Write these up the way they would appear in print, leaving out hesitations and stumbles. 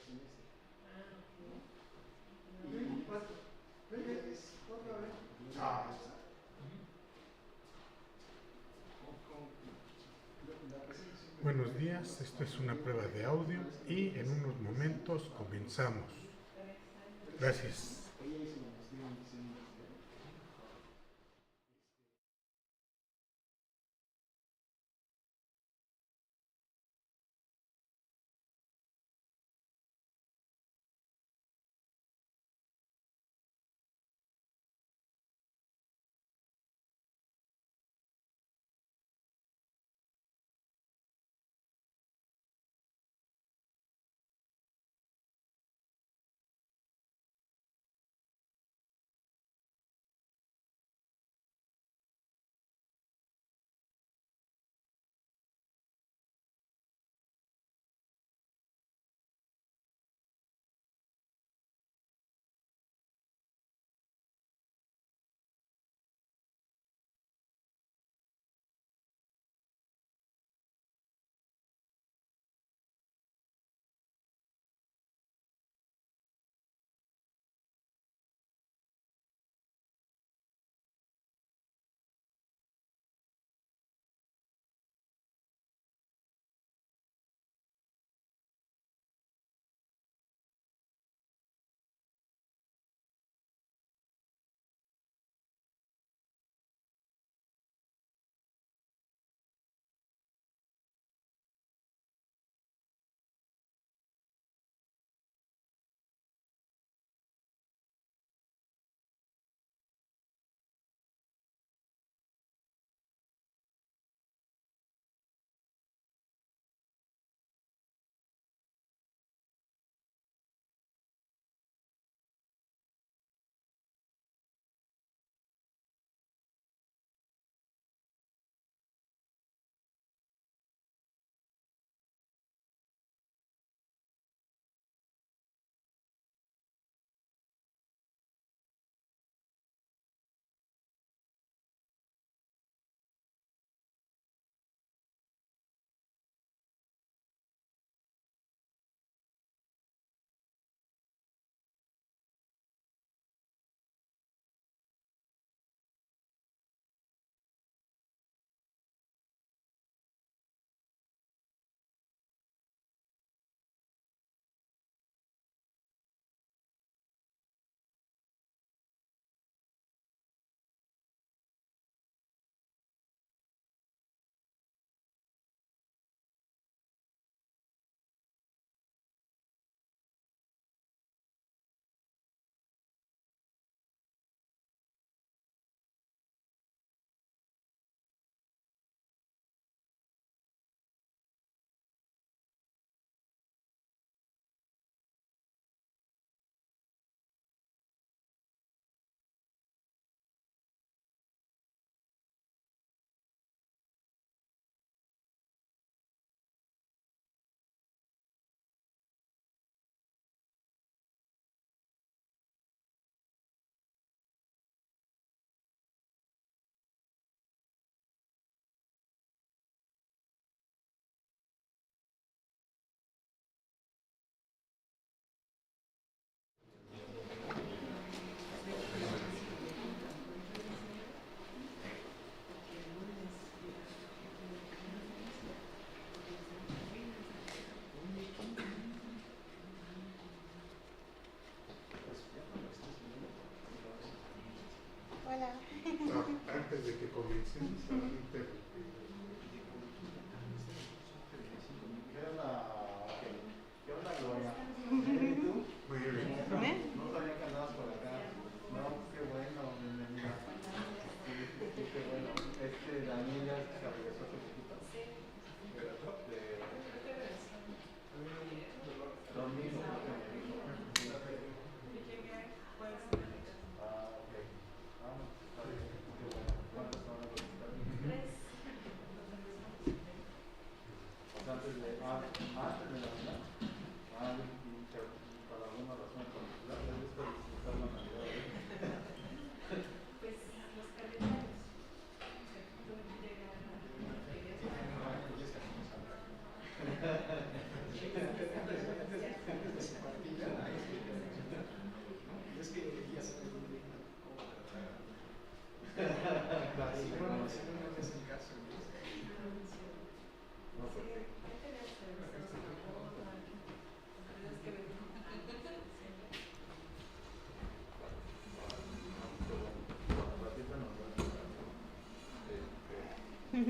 semestre. Buenos días, esto es una prueba de audio y en unos momentos comenzamos. Gracias. Antes de que comiencen, ¿qué onda, Gloria? ¿Y tú? Muy bien. No sabía que andabas por acá. No, qué bueno, bienvenida. Sí, qué bueno. Daniel ya se regresó hace poquito. Sí. Dormido, creo que me dijo. Ah, ok. Ah, está bien. Qué bueno. ¿Cuántas horas vas a estar? 3. I'm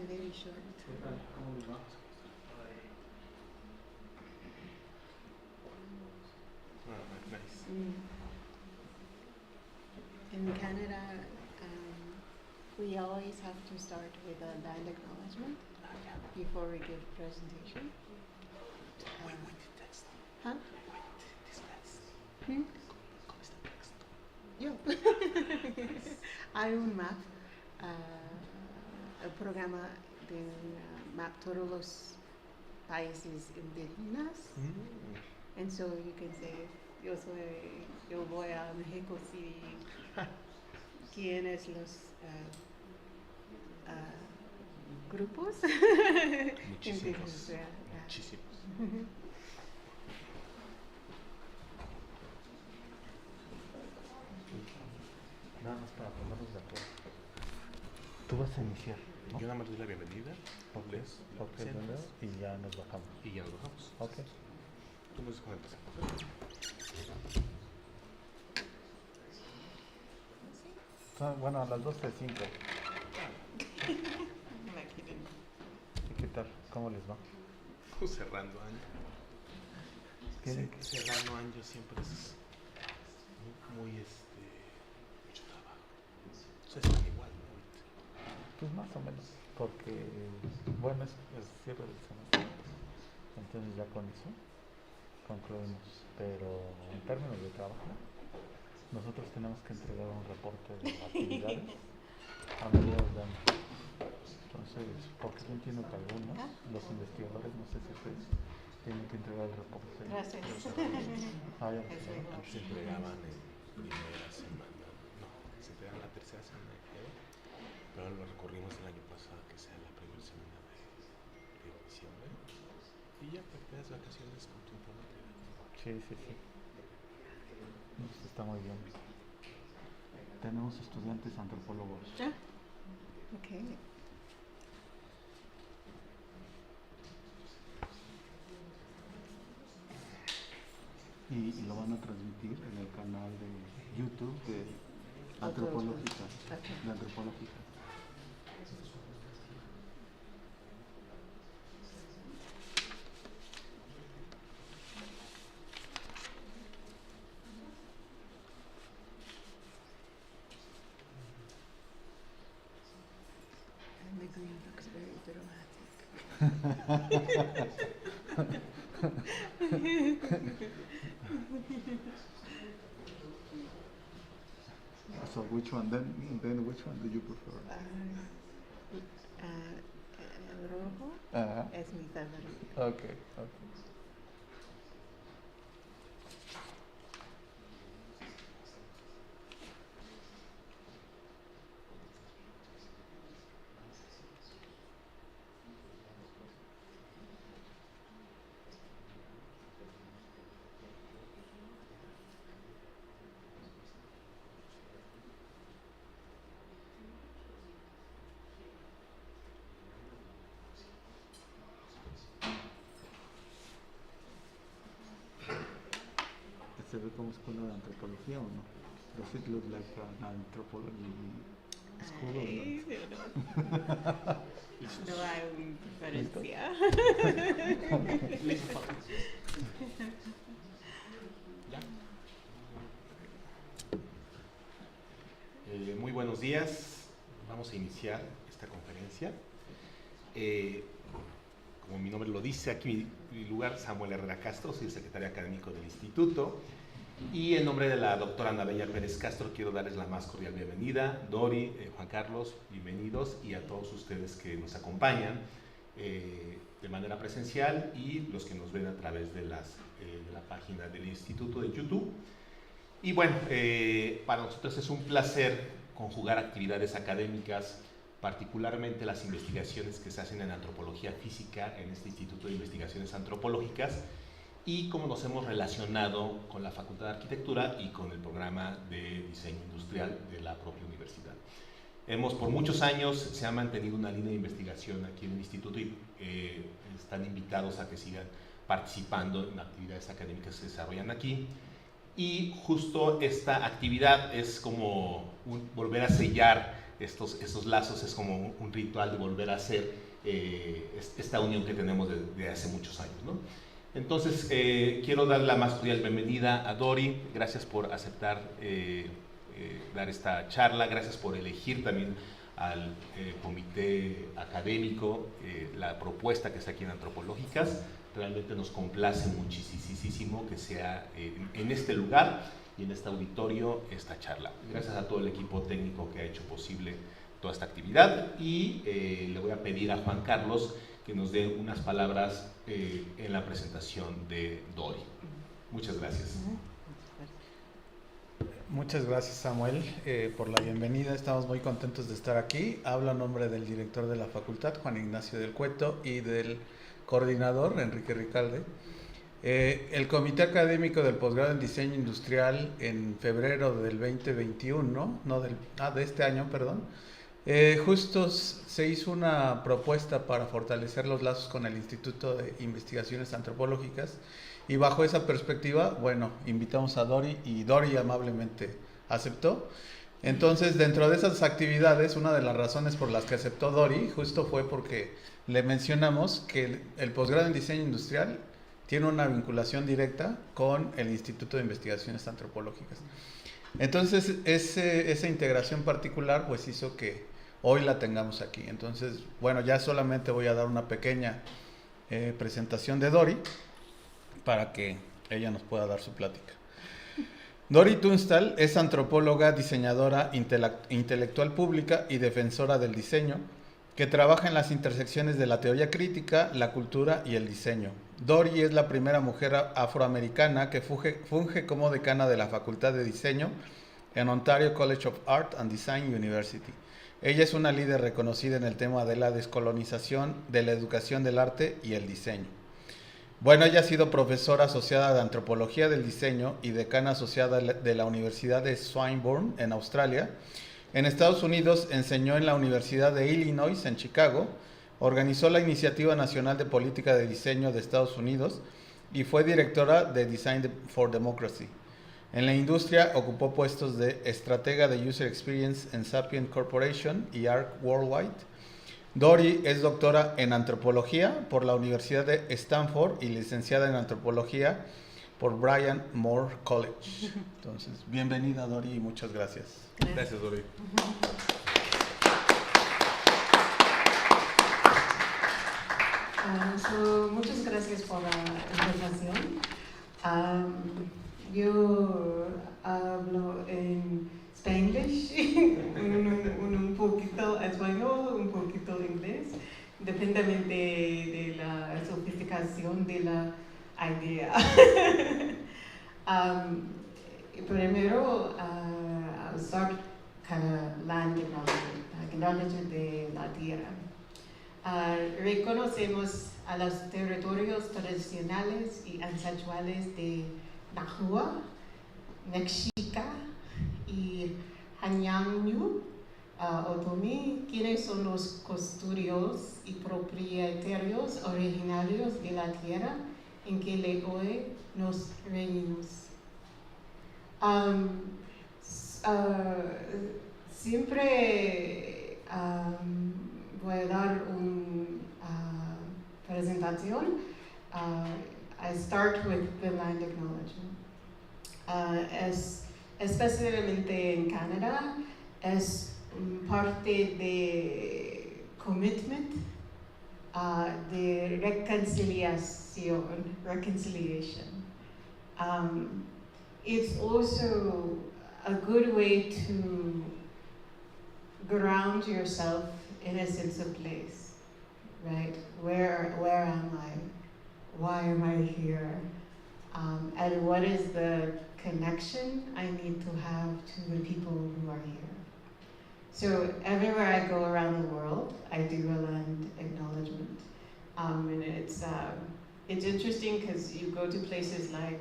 very short. ¿Qué tal? ¿Cómo les va? Nice. In Canada, we always have to start with a land acknowledgement before we give presentation. Huh? Yo. Hay un map, el programa de map todos los países indígenas. And so you can say, yo voy a México City, ¿quiénes los grupos? Muchísimos. Indígenas, Muchísimos. Nada más para ponernos de acuerdo. Tú vas a iniciar, ¿no? Yo nada más doy la bienvenida, les presentas y ya nos bajamos. y ya nos bajamos. Ok. Tú me dices cuándo empezamos. Bueno, a las 12:05. ¿Y qué tal? ¿Cómo les va? Cerrando año. ¿Qué? Cerrando año siempre es muy mucho trabajo. Ustedes están igual, ¿no? Ahorita. Pues más o menos, porque, bueno, es cierre del semestre. Entonces ya con eso concluimos. Pero en términos de trabajo, nosotros tenemos que entregar un reporte de actividades a mediados de año. Entonces, porque yo entiendo que algunos, los investigadores, no sé si ustedes tienen que entregar el reporte. Gracias. Ah, ya. Antes se entregaban en primera semana, no, se entregaban la tercera semana de enero, pero ahora lo recorrimos el año pasado, que sea la primera semana de diciembre, y ya para que las vacaciones con tiempo material. Sí. Está muy bien. Tenemos estudiantes antropólogos. Okay. Y lo van a transmitir en el canal de YouTube de Antropológica. De Antropológica. And the green looks very dramatic. So which one? Then which one do you prefer? El rojo es mi favorito. Okay. ¿Se ve como escuela de antropología o no? Does it look like an anthropology school or not? No hay diferencia. Muy buenos días, vamos a iniciar esta conferencia. Como mi nombre lo dice, aquí mi lugar, Samuel Herrera Castro, soy el secretario académico del Instituto, y en nombre de la doctora Ana Bella Pérez Castro quiero darles la más cordial bienvenida. Dori, Juan Carlos, bienvenidos, y a todos ustedes que nos acompañan de manera presencial y los que nos ven a través de la página del Instituto de YouTube. Y bueno, para nosotros es un placer conjugar actividades académicas, particularmente las investigaciones que se hacen en antropología física en este Instituto de Investigaciones Antropológicas, y cómo nos hemos relacionado con la Facultad de Arquitectura y con el programa de Diseño Industrial de la propia universidad. Por muchos años se ha mantenido una línea de investigación aquí en el Instituto y están invitados a que sigan participando en actividades académicas que se desarrollan aquí. y justo esta actividad es como volver a sellar estos lazos, es como un ritual de volver a hacer esta unión que tenemos de hace muchos años, ¿no? Entonces, quiero dar la más cordial bienvenida a Dori. Gracias por aceptar dar esta charla, gracias por elegir también al comité académico, la propuesta que está aquí en Antropológicas. Realmente nos complace muchísimo que sea en este lugar y en este auditorio esta charla. Gracias a todo el equipo técnico que ha hecho posible toda esta actividad, y le voy a pedir a Juan Carlos que nos dé unas palabras en la presentación de Dori. Muchas gracias. Muchas gracias, Samuel, por la bienvenida. Estamos muy contentos de estar aquí. Hablo a nombre del director de la Facultad, Juan Ignacio del Cueto, y del coordinador, Enrique Ricalde. El Comité Académico del Posgrado en Diseño Industrial, en febrero del 2021, de este año, perdón, justo se hizo una propuesta para fortalecer los lazos con el Instituto de Investigaciones Antropológicas, y bajo esa perspectiva, bueno, invitamos a Dori, y Dori amablemente aceptó. Entonces, dentro de esas actividades, una de las razones por las que aceptó Dori justo fue porque le mencionamos que el posgrado en Diseño Industrial tiene una vinculación directa con el Instituto de Investigaciones Antropológicas. Entonces, esa integración particular pues hizo que hoy la tengamos aquí. Entonces, bueno, ya solamente voy a dar una pequeña presentación de Dori para que ella nos pueda dar su plática. Dori Tunstall es antropóloga, diseñadora, intelectual pública y defensora del diseño, que trabaja en las intersecciones de la teoría crítica, la cultura y el diseño. Dori es la primera mujer afroamericana que funge como decana de la Facultad de Diseño en Ontario College of Art and Design University. Ella es una líder reconocida en el tema de la descolonización de la educación del arte y el diseño. Bueno, ella ha sido profesora asociada de Antropología del Diseño y decana asociada de la Universidad de Swinburne en Australia. En Estados Unidos enseñó en la Universidad de Illinois en Chicago, organizó la Iniciativa Nacional de Política de Diseño de Estados Unidos y fue directora de Design for Democracy. En la industria ocupó puestos de estratega de User Experience en Sapient Corporation y ARC Worldwide. Dori es doctora en Antropología por la Universidad de Stanford y licenciada en Antropología por Bryan Moore College. Entonces, bienvenida, Dori, y muchas gracias. Gracias, Dori. Muchas gracias por la invitación. Yo hablo en Spanglish, un poquito español, un poquito inglés, dependientemente de la sofisticación de la idea. Primero, I'll start kind of land acknowledgement de la tierra. Reconocemos a los territorios tradicionales y ancestrales de Nahua, Mexica y Hanyangyu, Otomi, quienes son los custodios y propietarios originarios de la tierra en que hoy nos reunimos. Siempre voy a dar una presentación. I start with the land acknowledgement. Especialmente en Canadá, es parte de commitment de reconciliation. It's also a good way to ground yourself in a sense of place, right? Where am I? Why am I here? And what is the connection I need to have to the people who are here? So everywhere I go around the world, I do a land acknowledgement. And it's interesting because you go to places like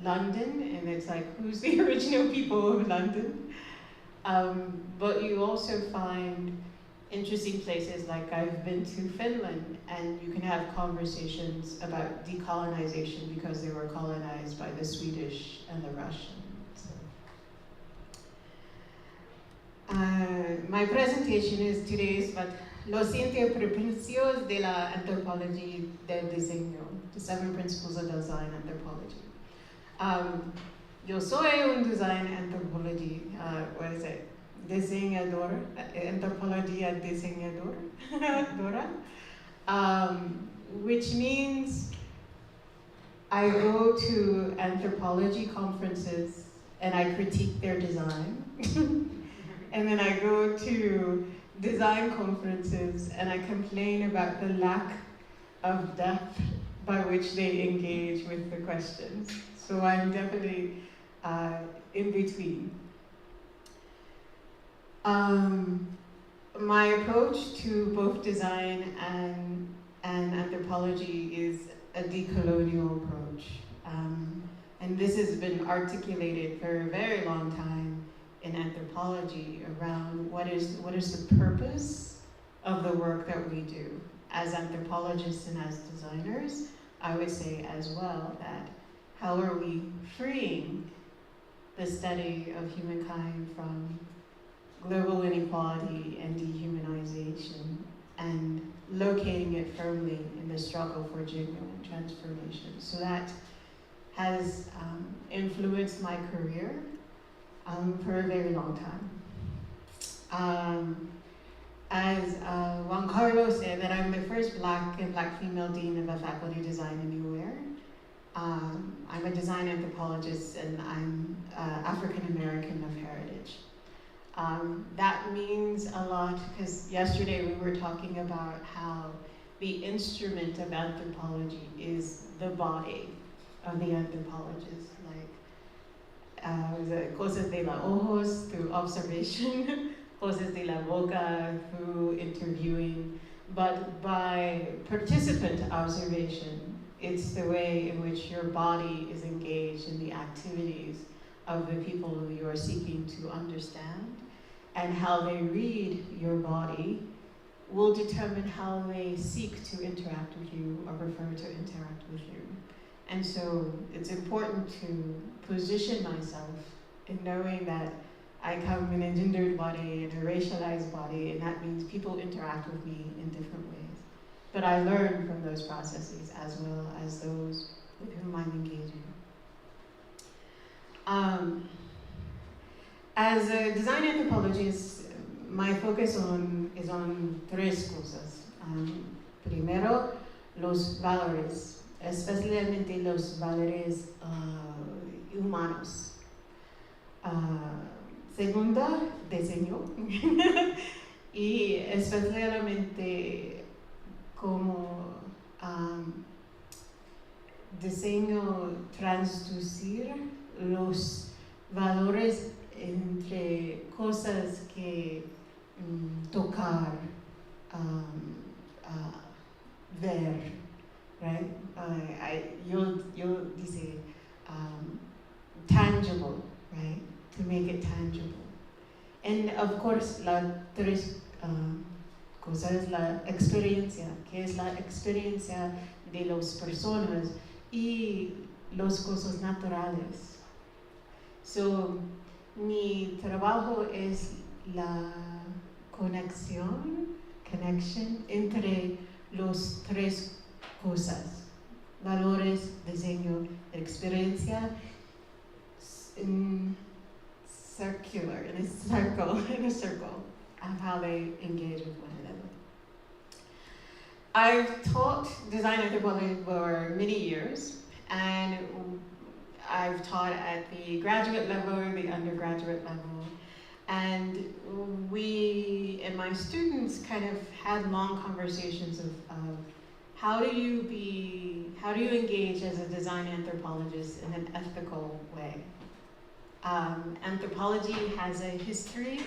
London, and it's like, who's the original people of London? But you also find interesting places, like I've been to Finland, and you can have conversations about decolonization because they were colonized by the Swedish and the Russian. So, my presentation is today's, but los 7 principios de la antropología del diseño, the 7 principles of design anthropology. Yo soy un design anthropology, what is it? Diseñador, antropología diseñadora, which means I go to anthropology conferences and I critique their design. And then I go to design conferences and I complain about the lack of depth by which they engage with the questions. So I'm definitely in between. My approach to both design and anthropology is a decolonial approach. And this has been articulated for a very long time in anthropology around what is the purpose of the work that we do. As anthropologists and as designers, I would say as well that how are we freeing the study of humankind from global inequality and dehumanization and locating it firmly in the struggle for genuine transformation. So that has influenced my career for a very long time. As Juan Carlos said, that I'm the first black and black female dean of a faculty design anywhere. I'm a design anthropologist and I'm African American of heritage. That means a lot because yesterday we were talking about how the instrument of anthropology is the body of the anthropologist, like cosas de los ojos through observation, cosas de la boca through interviewing, but by participant observation, it's the way in which your body is engaged in the activities of the people who you are seeking to understand, and how they read your body will determine how they seek to interact with you or prefer to interact with you. And so it's important to position myself in knowing that I come in a gendered body and a racialized body, and that means people interact with me in different ways. But I learn from those processes as well as those with whom I'm engaging. As a design anthropologist, my focus is on 3 cosas. Primero, los valores, especialmente los valores humanos. Segunda, diseño. Y especialmente como diseño transducir los valores entre cosas que tocar, ver, right? Yo dice tangible, right? To make it tangible. And of course, la 3 cosas, la experiencia, que es la experiencia de las personas y las cosas naturales. So, mi trabajo es la connection entre los 3 cosas, valores, diseño, experiencia, circular, in a circle of how they engage with one another. I've taught design anthropology for many years, and I've taught at the graduate level, the undergraduate level, and we and my students kind of had long conversations of how do you engage as a design anthropologist in an ethical way. Anthropology has a history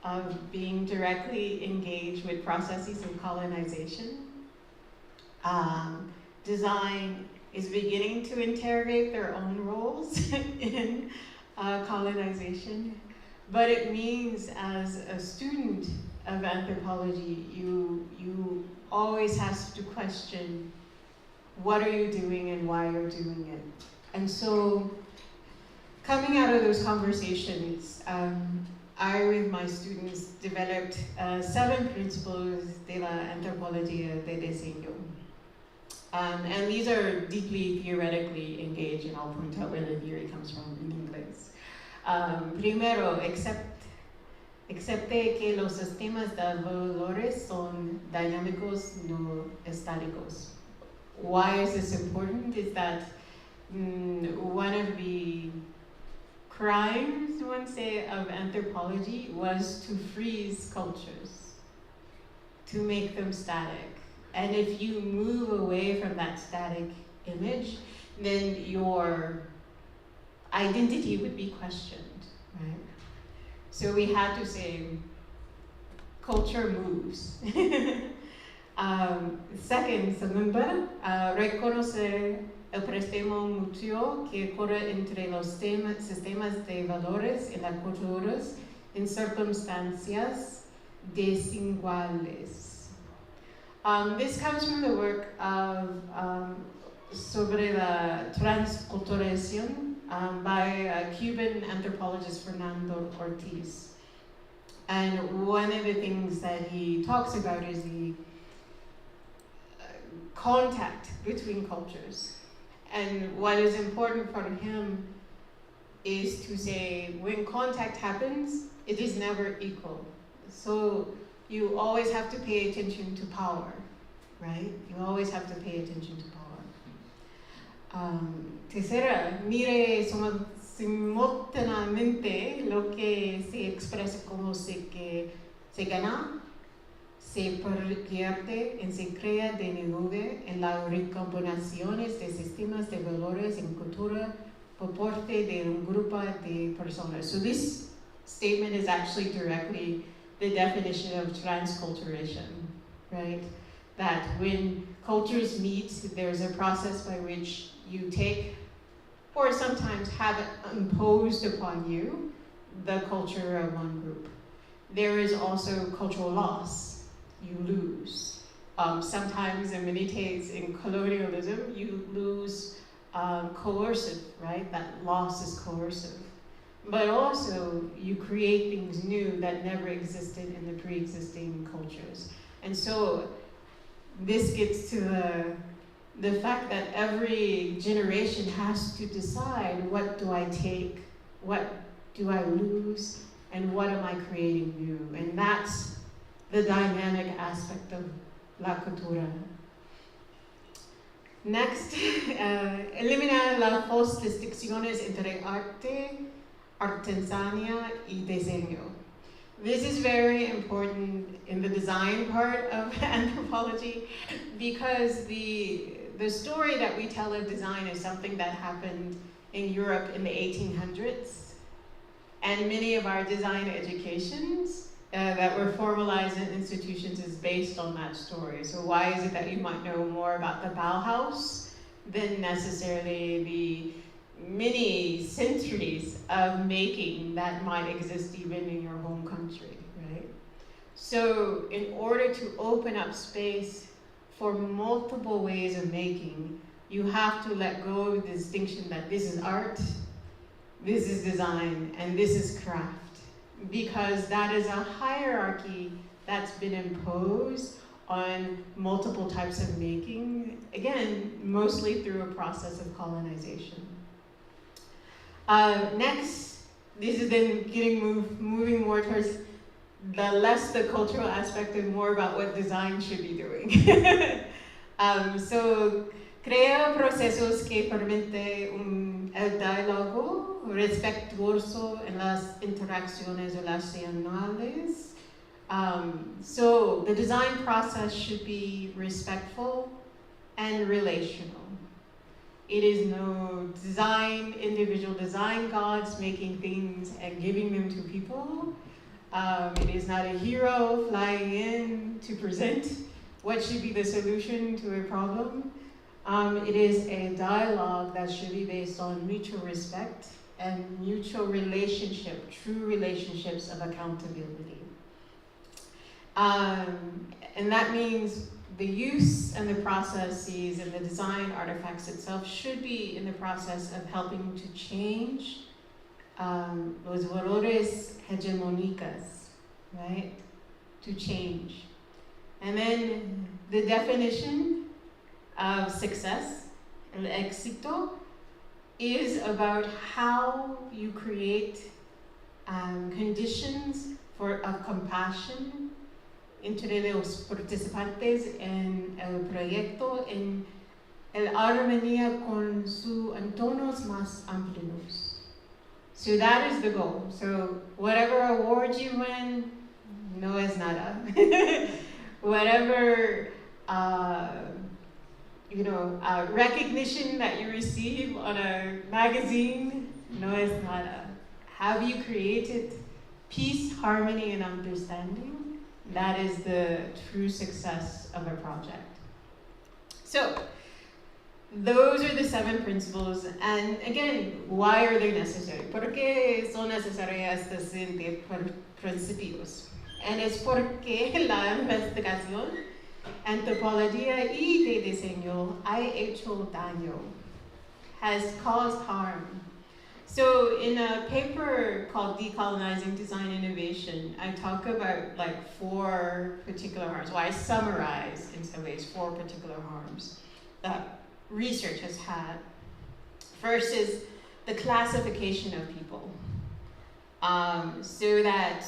of being directly engaged with processes of colonization. Design is beginning to interrogate their own roles in colonization, but it means as a student of anthropology, you always have to question what are you doing and why you're doing it. And so, coming out of those conversations, I, with my students, developed 7 principles de la antropología de diseño. And these are deeply theoretically engaged, and I'll point out where the theory comes from in English. Primero, acepte que los sistemas de valores son dinámicos, no estáticos. Why is this important? Is that one of the crimes, one say, of anthropology was to freeze cultures, to make them static. And if you move away from that static image, then your identity would be questioned, right? So we had to say, culture moves. Segundo, reconocer el préstamo mutuo que ocurre entre los sistemas de valores y las culturas en circunstancias desiguales. This comes from the work of sobre la transculturación by Cuban anthropologist Fernando Ortiz. And one of the things that he talks about is the contact between cultures. And what is important for him is to say, when contact happens, it is never equal. So you always have to pay attention to power, right? You always have to pay attention to power. Tercera, mire simultáneamente lo que se expresa como que se gana, se pierde y se crea de nuevo en las recombinaciones de sistemas de valores en cultura por parte de un grupo de personas. So this statement is actually directly the definition of transculturation, right? That when cultures meet, there's a process by which you take, or sometimes have it imposed upon you, the culture of one group. There is also cultural loss. You lose. Sometimes, in many cases, in colonialism, you lose coercive, right? That loss is coercive. But also, you create things new that never existed in the pre-existing cultures. And so, this gets to the fact that every generation has to decide, what do I take, what do I lose, and what am I creating new? And that's the dynamic aspect of la cultura. Next, eliminar las falsas distinciones entre arte, artesanía, y diseño. This is very important in the design part of anthropology, because the story that we tell of design is something that happened in Europe in the 1800s. And many of our design educations that were formalized in institutions is based on that story. So why is it that you might know more about the Bauhaus than necessarily the many centuries of making that might exist even in your home country, right? So in order to open up space for multiple ways of making, you have to let go of the distinction that this is art, this is design, and this is craft. Because that is a hierarchy that's been imposed on multiple types of making, again, mostly through a process of colonization. Next, this is then moving more towards less the cultural aspect and more about what design should be doing. So, crea procesos que permiten el diálogo respetuoso en las interacciones relacionales. So, the design process should be respectful and relational. It is no individual design gods making things and giving them to people. It is not a hero flying in to present what should be the solution to a problem. It is a dialogue that should be based on mutual respect and mutual relationship, true relationships of accountability. And that means the use and the processes and the design artifacts itself should be in the process of helping to change los valores hegemónicas, right? To change. And then the definition of success, el éxito, is about how you create conditions of compassion entre los participantes en el proyecto, en armonía con sus entornos más amplios. So that is the goal. So whatever award you win, no es nada. Whatever recognition that you receive on a magazine, no es nada. Have you created peace, harmony, and understanding? That is the true success of a project. So, those are the 7 principles, and again, why are they necessary? ¿Por qué son necesarias estos 7 principios? And es porque la investigación, antropología y de diseño ha hecho daño, has caused harm. So in a paper called Decolonizing Design Innovation, I talk about like 4 particular harms. Well, I summarize in some ways 4 particular harms that research has had. First is the classification of people, so that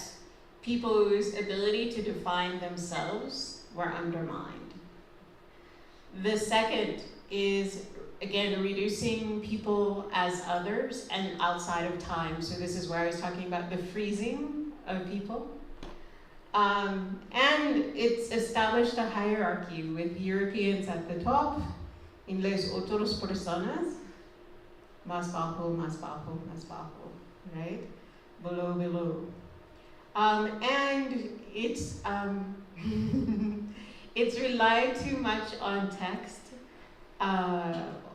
people's ability to define themselves were undermined. The second is, again, reducing people as others and outside of time. So this is where I was talking about the freezing of people. And it's established a hierarchy with Europeans at the top, y los otros personas, más bajo, más bajo, más bajo, right? Below, below. And it's, it's relied too much on text,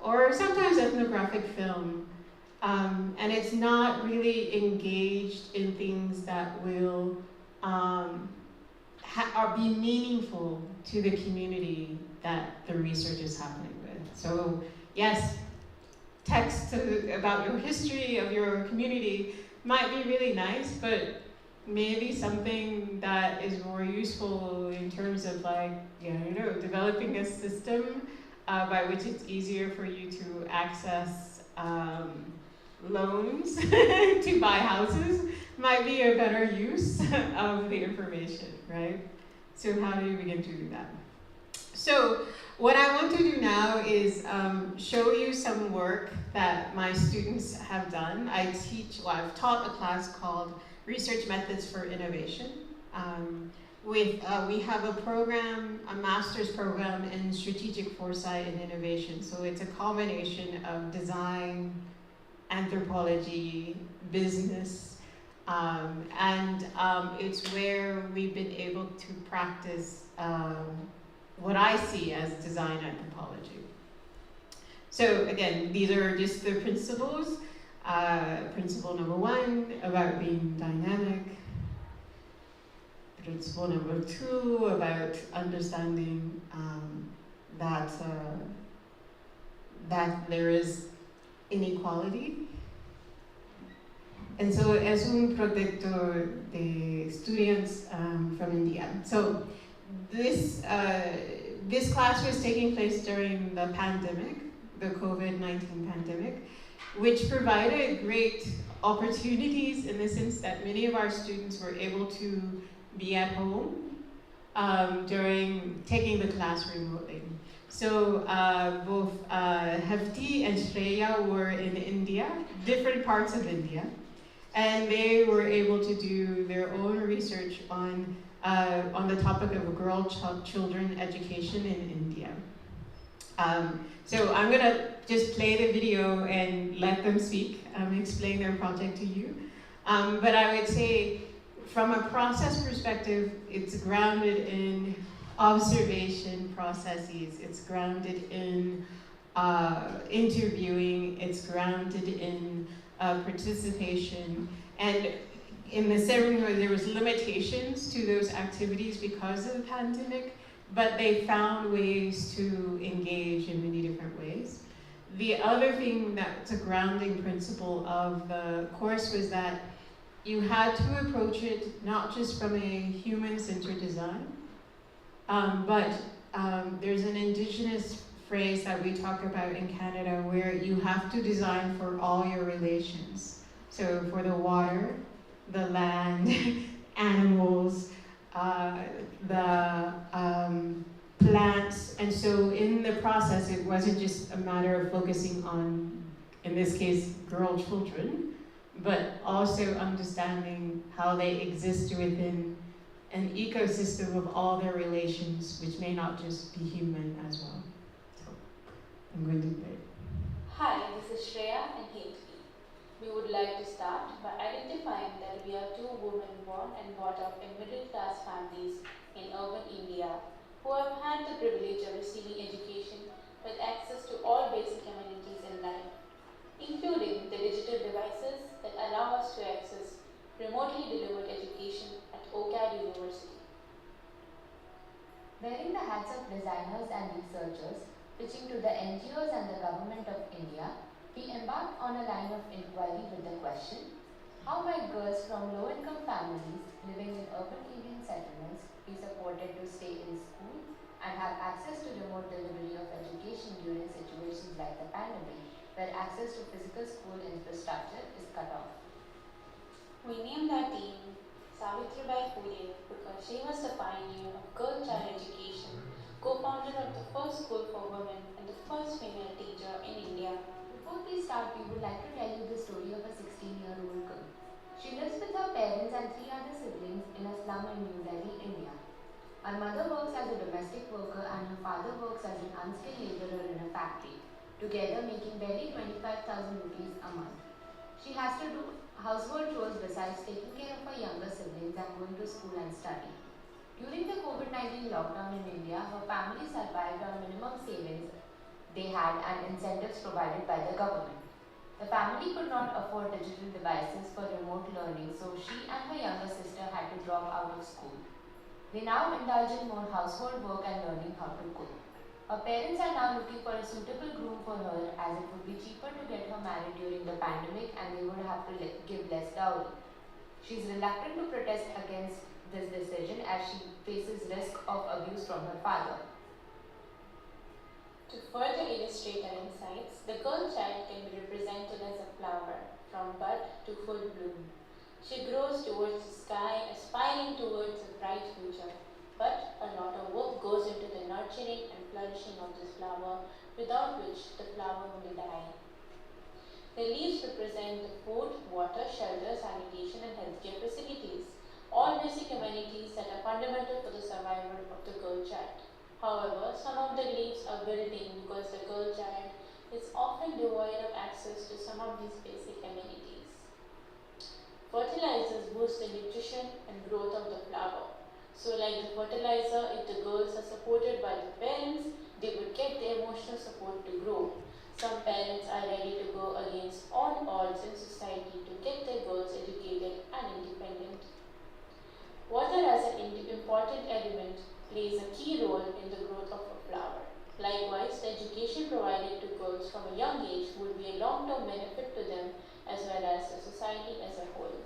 or sometimes ethnographic film, and it's not really engaged in things that will be meaningful to the community that the research is happening with. So yes, text about your history of your community might be really nice, but maybe something that is more useful in terms of developing a system by which it's easier for you to access loans to buy houses might be a better use of the information, right? So how do you begin to do that? So what I want to do now is show you some work that my students have done. I've taught a class called Research Methods for Innovation. We have a program, a master's program in strategic foresight and innovation. So it's a combination of design, anthropology, business, and it's where we've been able to practice what I see as design anthropology. So again, these are just the principles. Principle number 1, about being dynamic. Principle number 2, about understanding that there is inequality. And so es un proyecto de students from India. So this class was taking place during the pandemic, the COVID-19 pandemic, which provided great opportunities in the sense that many of our students were able to be at home during taking the class remotely. So both Hefti and Shreya were in India, different parts of India, and they were able to do their own research on the topic of children education in India. So I'm gonna just play the video and let them speak, explain their project to you. But I would say, from a process perspective, it's grounded in observation processes, it's grounded in interviewing, it's grounded in participation, and in the ceremony, there was limitations to those activities because of the pandemic, but they found ways to engage in many different ways. The other thing that's a grounding principle of the course was that you had to approach it not just from a human-centered design, but there's an indigenous phrase that we talk about in Canada where you have to design for all your relations. So for the water, the land, animals, the plants, and so in the process it wasn't just a matter of focusing on, in this case, girl children, but also understanding how they exist within an ecosystem of all their relations, which may not just be human as well. So I'm going to play. Hi, this is Shreya and Hate. We would like to start by identifying that we are two women born and brought up in middle-class families in urban India who have had the privilege of receiving education with access to all basic amenities in life, including the digital devices that allow us to access remotely delivered education at OCAD University. Wearing the hats of designers and researchers, pitching to the NGOs and the Government of India, we embarked on a line of inquiry with the question, how might girls from low-income families living in urban Indian settlements be supported to stay in school and have access to remote delivery of education during situations like the pandemic, where access to physical school infrastructure is cut off? We named our team Savitribai Phule because she was the pioneer of girl child education, co-founder of the first school for women and the first female teacher in India. Before we start, we would like to tell you the story of a 16-year-old girl. She lives with her parents and 3 other siblings in a slum in New Delhi, India. Her mother works as a domestic worker and her father works as an unskilled laborer in a factory, together making barely 25,000 rupees a month. She has to do household chores besides taking care of her younger siblings and going to school and study. During the COVID-19 lockdown in India, her family survived on minimum savings they had and incentives provided by the government. The family could not afford digital devices for remote learning, so she and her younger sister had to drop out of school. They now indulge in more household work and learning how to cook. Her parents are now looking for a suitable groom for her, as it would be cheaper to get her married during the pandemic and they would have to give less dowry. She is reluctant to protest against this decision as she faces risk of abuse from her father. To further illustrate our insights, the girl child can be represented as a flower, from bud to full bloom. She grows towards the sky, aspiring towards a bright future. But a lot of work goes into the nurturing and flourishing of this flower, without which the flower will die. The leaves represent the food, water, shelter, sanitation and healthcare facilities, all basic amenities that are fundamental for the survival of the girl child. However, some of the leaves are wilting because the girl child is often devoid of access to some of these basic amenities. Fertilizers boost the nutrition and growth of the flower. So like the fertilizer, if the girls are supported by the parents, they would get the emotional support to grow. Some parents are ready to go against all odds in society to get their girls educated and independent. Water as an important element plays a key role in the growth of a flower. Likewise, the education provided to girls from a young age would be a long-term benefit to them as well as the society as a whole.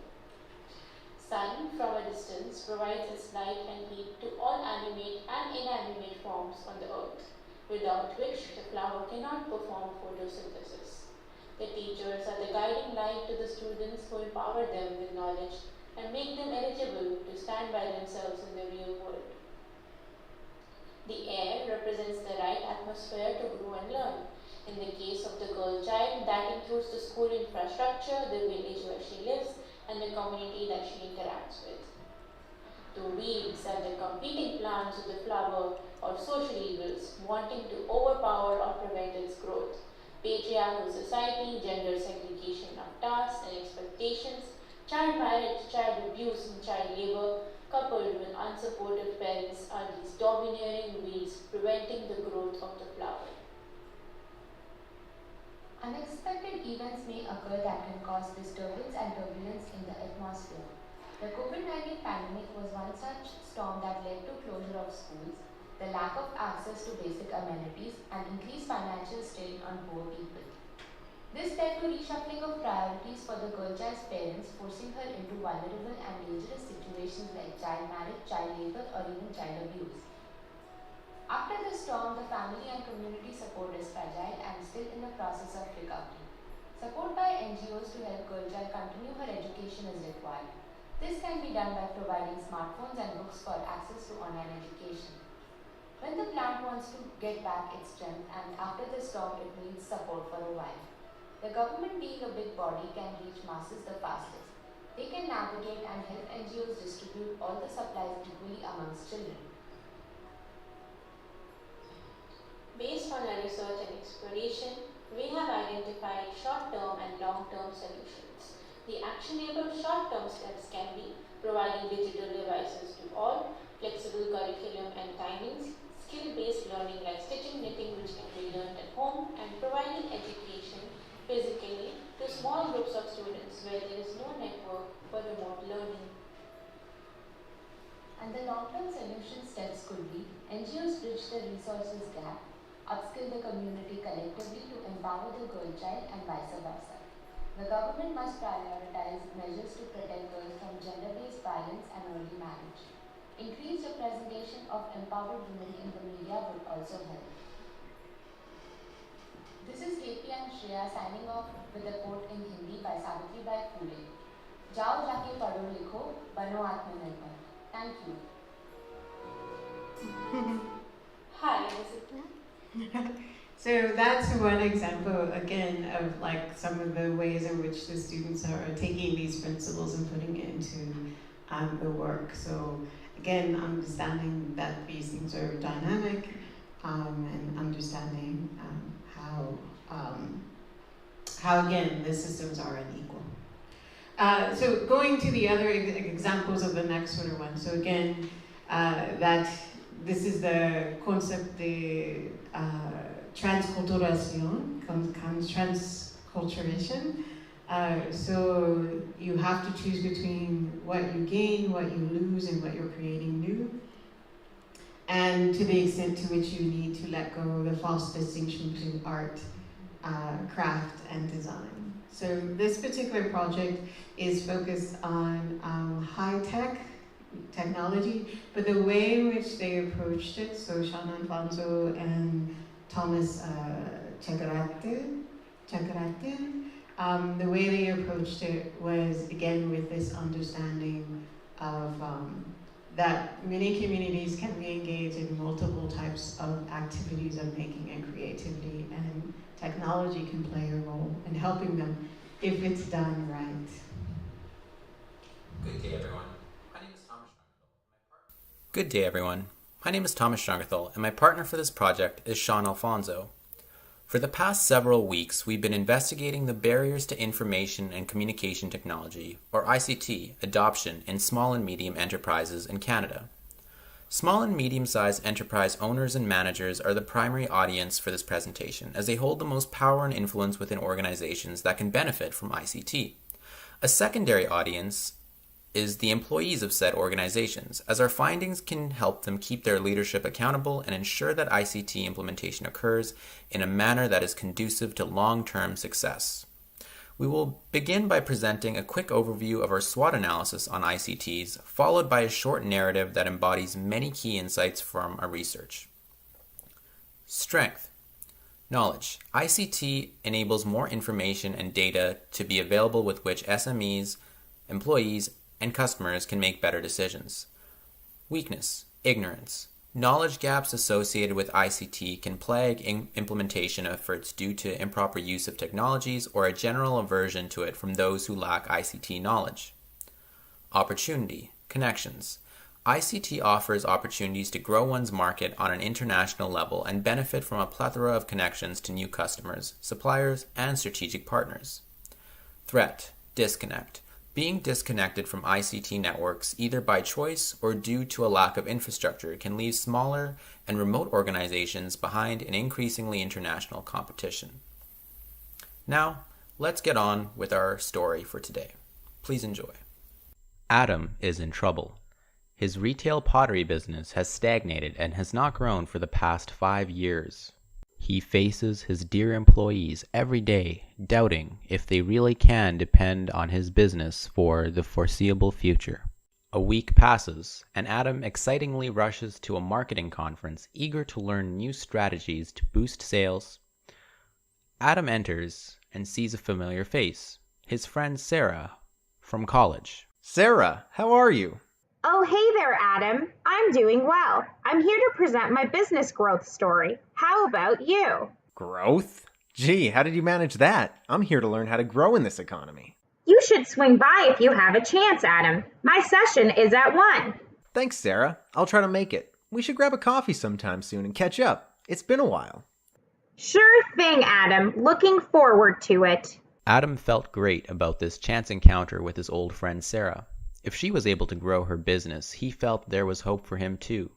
Sun, from a distance, provides its light and heat to all animate and inanimate forms on the earth, without which the flower cannot perform photosynthesis. The teachers are the guiding light to the students who empower them with knowledge and make them eligible to stand by themselves in the real world. The air represents the right atmosphere to grow and learn. In the case of the girl child, that includes the school infrastructure, the village where she lives, and the community that she interacts with. The weeds are the competing plants of the flower or social evils, wanting to overpower or prevent its growth. Patriarchal society, gender segregation of tasks and expectations, child marriage, child abuse, and child labor, coupled with unsupportive parents, are these domineering weeds preventing the growth of the flower. Unexpected events may occur that can cause disturbance and turbulence in the atmosphere. The COVID-19 pandemic was one such storm that led to closure of schools, the lack of access to basic amenities, and increased financial strain on poor people. This led to reshuffling of priorities for the girl child's parents, forcing her into vulnerable and dangerous situations like child marriage, child labor, or even child abuse. After the storm, the family and community support is fragile and still in the process of recovery. Support by NGOs to help girl child continue her education is required. This can be done by providing smartphones and books for access to online education. When the plant wants to get back its strength and after the storm it needs support for a while. The government, being a big body, can reach masses the fastest. They can navigate and help NGOs distribute all the supplies equally amongst children. Based on our research and exploration, we have identified short-term and long-term solutions. The actionable short-term steps can be providing digital devices to all, flexible curriculum and timings, skill-based learning like stitching, knitting, which can be learned at home, and providing education physically to small groups of students where there is no network for remote learning. And the long-term solution steps could be NGOs bridge the resources gap, upskill the community collectively to empower the girl child, and vice versa. The government must prioritize measures to protect girls from gender-based violence and early marriage. Increased representation of empowered women in the media would also help. This is KP and Shreya signing off with a quote in Hindi by Savitri Bai Phule. Jao jaake padho likho, bano atmanirbhar. Thank you. Hi, this is So that's one example, again, of like some of the ways in which the students are taking these principles and putting it into the work. So again, understanding that these things are dynamic and understanding how again, the systems are unequal. So going to the other examples of the next sort of one. So again, that this is the concept, the transculturation, transculturation. So you have to choose between what you gain, what you lose, and what you're creating new. And to the extent to which you need to let go of the false distinction between art, craft, and design. So this particular project is focused on high-tech technology, but the way in which they approached it, so Sean Alfonso and Thomas Chakratin, the way they approached it was, again, with this understanding of that many communities can be engaged in multiple types of activities of making and creativity, and technology can play a role in helping them if it's done right. Good day, everyone. Good day, everyone. My name is Thomas Strangerthal, and my partner for this project is Sean Alfonso. For the past several weeks, we've been investigating the barriers to information and communication technology, or ICT, adoption in small and medium enterprises in Canada. Small and medium-sized enterprise owners and managers are the primary audience for this presentation, as they hold the most power and influence within organizations that can benefit from ICT. A secondary audience is the employees of said organizations, as our findings can help them keep their leadership accountable and ensure that ICT implementation occurs in a manner that is conducive to long-term success. We will begin by presenting a quick overview of our SWOT analysis on ICTs, followed by a short narrative that embodies many key insights from our research. Strength. Knowledge. ICT enables more information and data to be available with which SMEs, employees, and customers can make better decisions. Weakness. Ignorance. Knowledge gaps associated with ICT can plague implementation efforts due to improper use of technologies or a general aversion to it from those who lack ICT knowledge. Opportunity. Connections. ICT offers opportunities to grow one's market on an international level and benefit from a plethora of connections to new customers, suppliers, and strategic partners. Threat. Disconnect. Being disconnected from ICT networks, either by choice or due to a lack of infrastructure, can leave smaller and remote organizations behind in increasingly international competition. Now, let's get on with our story for today. Please enjoy. Adam is in trouble. His retail pottery business has stagnated and has not grown for the past 5 years. He faces his dear employees every day, doubting if they really can depend on his business for the foreseeable future. A week passes, and Adam excitingly rushes to a marketing conference, eager to learn new strategies to boost sales. Adam enters and sees a familiar face, his friend Sarah from college. Sarah, how are you? Oh, hey there, Adam. I'm doing well. I'm here to present my business growth story. How about you? Growth? Gee, how did you manage that? I'm here to learn how to grow in this economy. You should swing by if you have a chance, Adam. My session is at 1. Thanks, Sarah. I'll try to make it. We should grab a coffee sometime soon and catch up. It's been a while. Sure thing, Adam. Looking forward to it. Adam felt great about this chance encounter with his old friend Sarah. If she was able to grow her business, he felt there was hope for him too.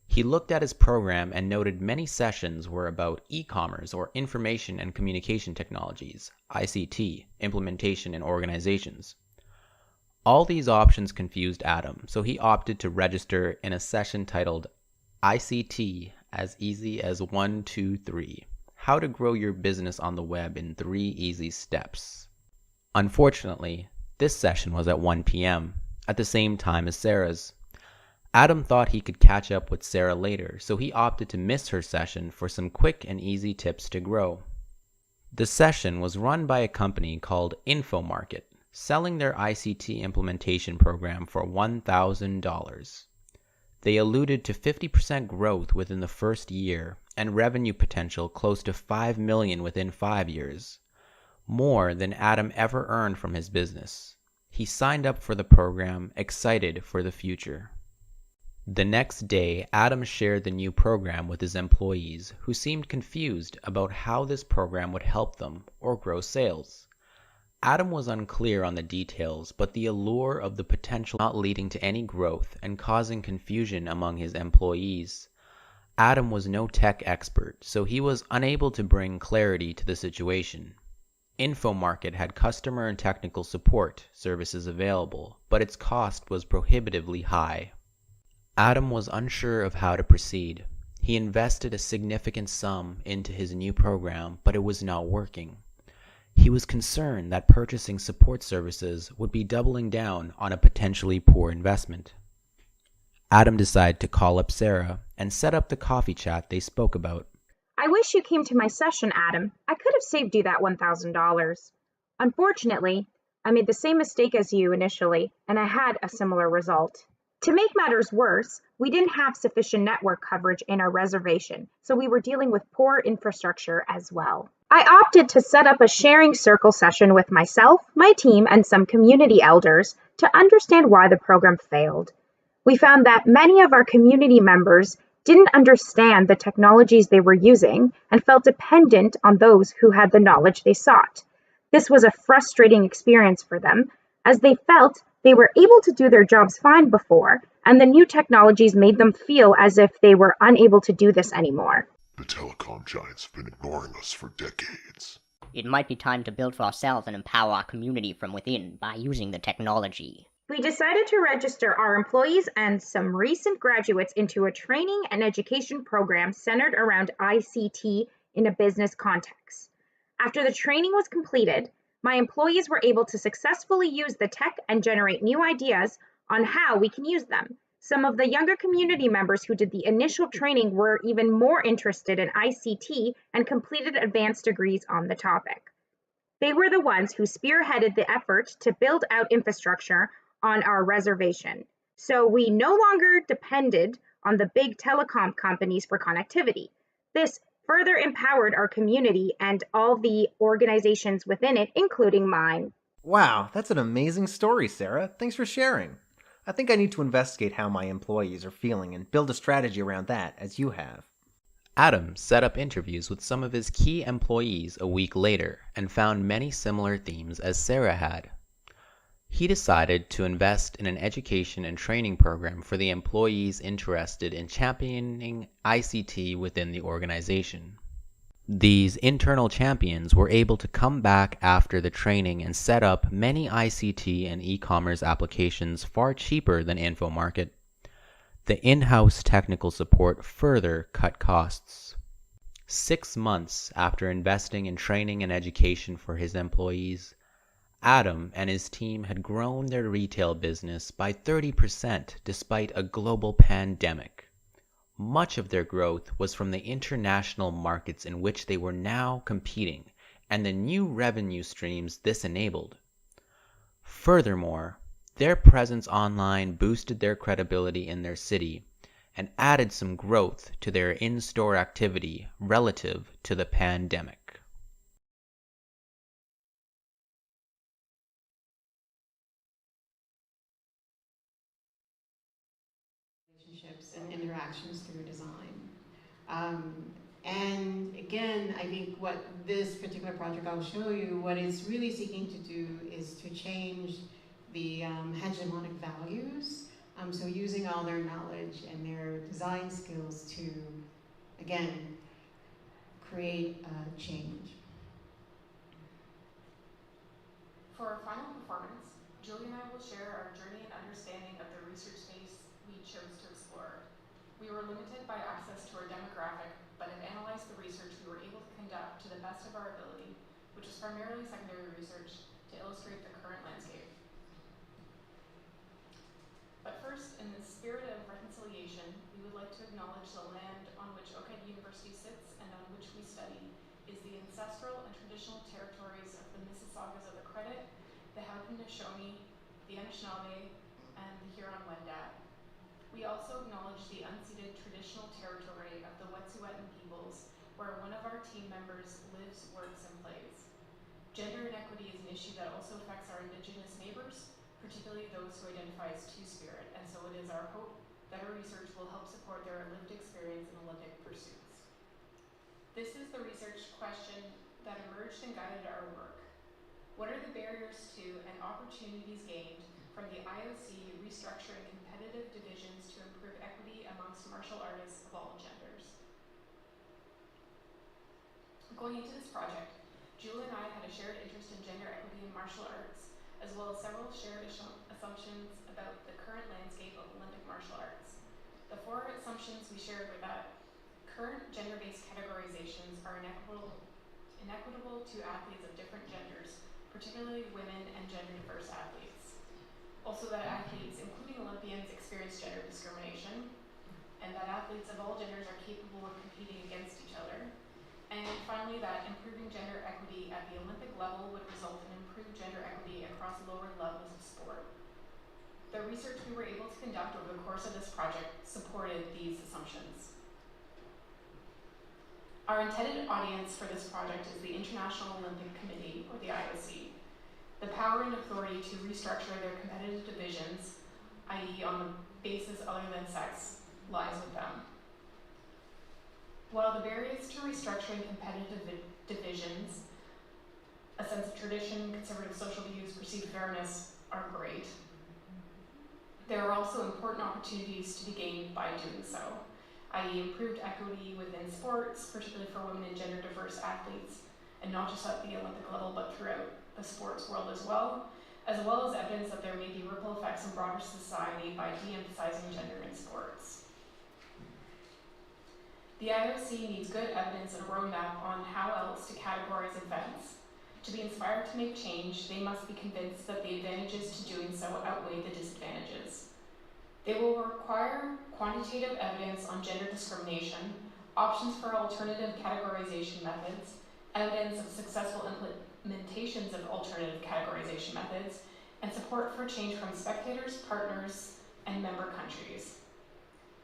He looked at his program and noted many sessions were about e-commerce or information and communication technologies, ICT, implementation in organizations. All these options confused Adam, so he opted to register in a session titled ICT as easy as 1, 2, 3. How to grow your business on the web in 3 easy steps. Unfortunately, this session was at 1 p.m., at the same time as Sarah's. Adam thought he could catch up with Sarah later, so he opted to miss her session for some quick and easy tips to grow. The session was run by a company called InfoMarket, selling their ICT implementation program for $1,000. They alluded to 50% growth within the first year and revenue potential close to $5 million within 5 years, more than Adam ever earned from his business. He signed up for the program, excited for the future. The next day, Adam shared the new program with his employees, who seemed confused about how this program would help them or grow sales. Adam was unclear on the details, but the allure of the potential not leading to any growth and causing confusion among his employees. Adam was no tech expert, so he was unable to bring clarity to the situation. InfoMarket had customer and technical support services available, but its cost was prohibitively high. Adam was unsure of how to proceed. He invested a significant sum into his new program, but it was not working. He was concerned that purchasing support services would be doubling down on a potentially poor investment. Adam decided to call up Sarah and set up the coffee chat they spoke about. I wish you came to my session, Adam. I could have saved you that $1,000. Unfortunately, I made the same mistake as you initially, and I had a similar result. To make matters worse, we didn't have sufficient network coverage in our reservation, so we were dealing with poor infrastructure as well. I opted to set up a sharing circle session with myself, my team, and some community elders to understand why the program failed. We found that many of our community members didn't understand the technologies they were using and felt dependent on those who had the knowledge they sought. This was a frustrating experience for them, as they felt they were able to do their jobs fine before, and the new technologies made them feel as if they were unable to do this anymore. The telecom giants have been ignoring us for decades. It might be time to build for ourselves and empower our community from within by using the technology. We decided to register our employees and some recent graduates into a training and education program centered around ICT in a business context. After the training was completed, my employees were able to successfully use the tech and generate new ideas on how we can use them. Some of the younger community members who did the initial training were even more interested in ICT and completed advanced degrees on the topic. They were the ones who spearheaded the effort to build out infrastructure on our reservation, so we no longer depended on the big telecom companies for connectivity. This further empowered our community and all the organizations within it, including mine. Wow, that's an amazing story, Sarah. Thanks for sharing. I think I need to investigate how my employees are feeling and build a strategy around that, as you have. Adam set up interviews with some of his key employees a week later and found many similar themes as Sarah had. He decided to invest in an education and training program for the employees interested in championing ICT within the organization. These internal champions were able to come back after the training and set up many ICT and e-commerce applications far cheaper than InfoMarket. The in-house technical support further cut costs. 6 months after investing in training and education for his employees, Adam and his team had grown their retail business by 30% despite a global pandemic. Much of their growth was from the international markets in which they were now competing and the new revenue streams this enabled. Furthermore, their presence online boosted their credibility in their city and added some growth to their in-store activity relative to the pandemic. Relationships and interactions through design. And again, I think what this particular project I'll show you, what it's really seeking to do is to change the hegemonic values. So using all their knowledge and their design skills to, again, create change. For our final performance, Julie and I will share our journey and understanding of the research space we chose to explore. We were limited by access to our demographic, but have analyzed the research we were able to conduct to the best of our ability, which is primarily secondary research, to illustrate the current landscape. But first, in the spirit of reconciliation, we would like to acknowledge the land on which Oakhead University sits and on which we study is the ancestral and traditional territories of the Mississaugas of the Credit, the Haudenosaunee, the Anishinaabe, and the Huron-Wendat. We also acknowledge the unceded traditional territory of the Wet'suwet'en peoples, where one of our team members lives, works, and plays. Gender inequity is an issue that also affects our Indigenous neighbors, particularly those who identify as Two-Spirit, and so it is our hope that our research will help support their lived experience in Olympic pursuits. This is the research question that emerged and guided our work. What are the barriers to and opportunities gained from the IOC restructuring competitive divisions to improve equity amongst martial artists of all genders? Going into this project, Julie and I had a shared interest in gender equity in martial arts, as well as several shared assumptions about the current landscape of Olympic martial arts. The 4 assumptions we shared were that current gender-based categorizations are inequitable to athletes of different genders, particularly women and gender-diverse athletes. Also that athletes, including Olympians, experience gender discrimination, and that athletes of all genders are capable of competing against each other. And finally, that improving gender equity at the Olympic level would result in improved gender equity across lower levels of sport. The research we were able to conduct over the course of this project supported these assumptions. Our intended audience for this project is the International Olympic Committee, or the IOC. The power and authority to restructure their competitive divisions, i.e. on the basis other than sex, lies with them. While the barriers to restructuring competitive divisions, a sense of tradition, conservative social views, perceived fairness, are great, there are also important opportunities to be gained by doing so, i.e. improved equity within sports, particularly for women and gender-diverse athletes, and not just at the Olympic level, but throughout the sports world as well as evidence that there may be ripple effects in broader society by de-emphasizing gender in sports. The IOC needs good evidence and a roadmap on how else to categorize events. To be inspired to make change, they must be convinced that the advantages to doing so outweigh the disadvantages. They will require quantitative evidence on gender discrimination, options for alternative categorization methods, evidence of successful implementations of alternative categorization methods, and support for change from spectators, partners, and member countries.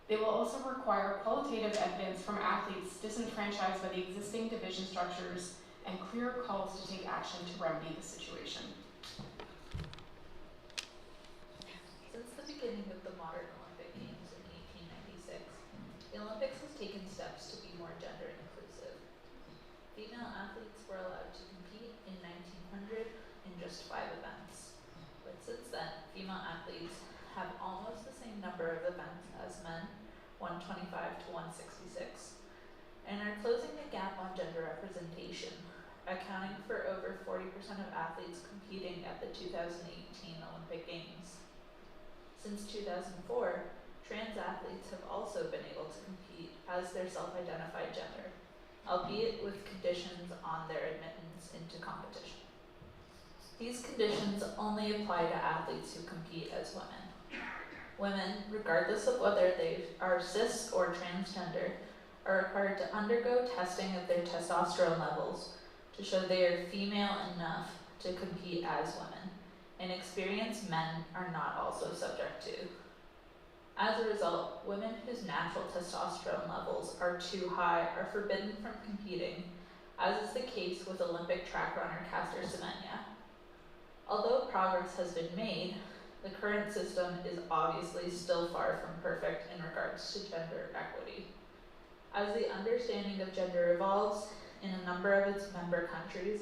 They will also require qualitative evidence from athletes disenfranchised by the existing division structures and clear calls to take action to remedy the situation. Since the beginning of the modern Olympic Games in 1896, the Olympics has taken steps to be more gender inclusive. Female athletes were allowed to compete in 1900 in just 5 events. But since then, female athletes have almost the same number of events as men, 125 to 166. and are closing the gap on gender representation, accounting for over 40% of athletes competing at the 2018 Olympic Games. Since 2004, trans athletes have also been able to compete as their self-identified gender, albeit with conditions on their admittance into competition. These conditions only apply to athletes who compete as women. Women, regardless of whether they are cis or transgender, are required to undergo testing of their testosterone levels to show they are female enough to compete as women, an experience men are not also subject to. As a result, women whose natural testosterone levels are too high are forbidden from competing, as is the case with Olympic track runner Caster Semenya. Although progress has been made, the current system is obviously still far from perfect in regards to gender equity. As the understanding of gender evolves in a number of its member countries,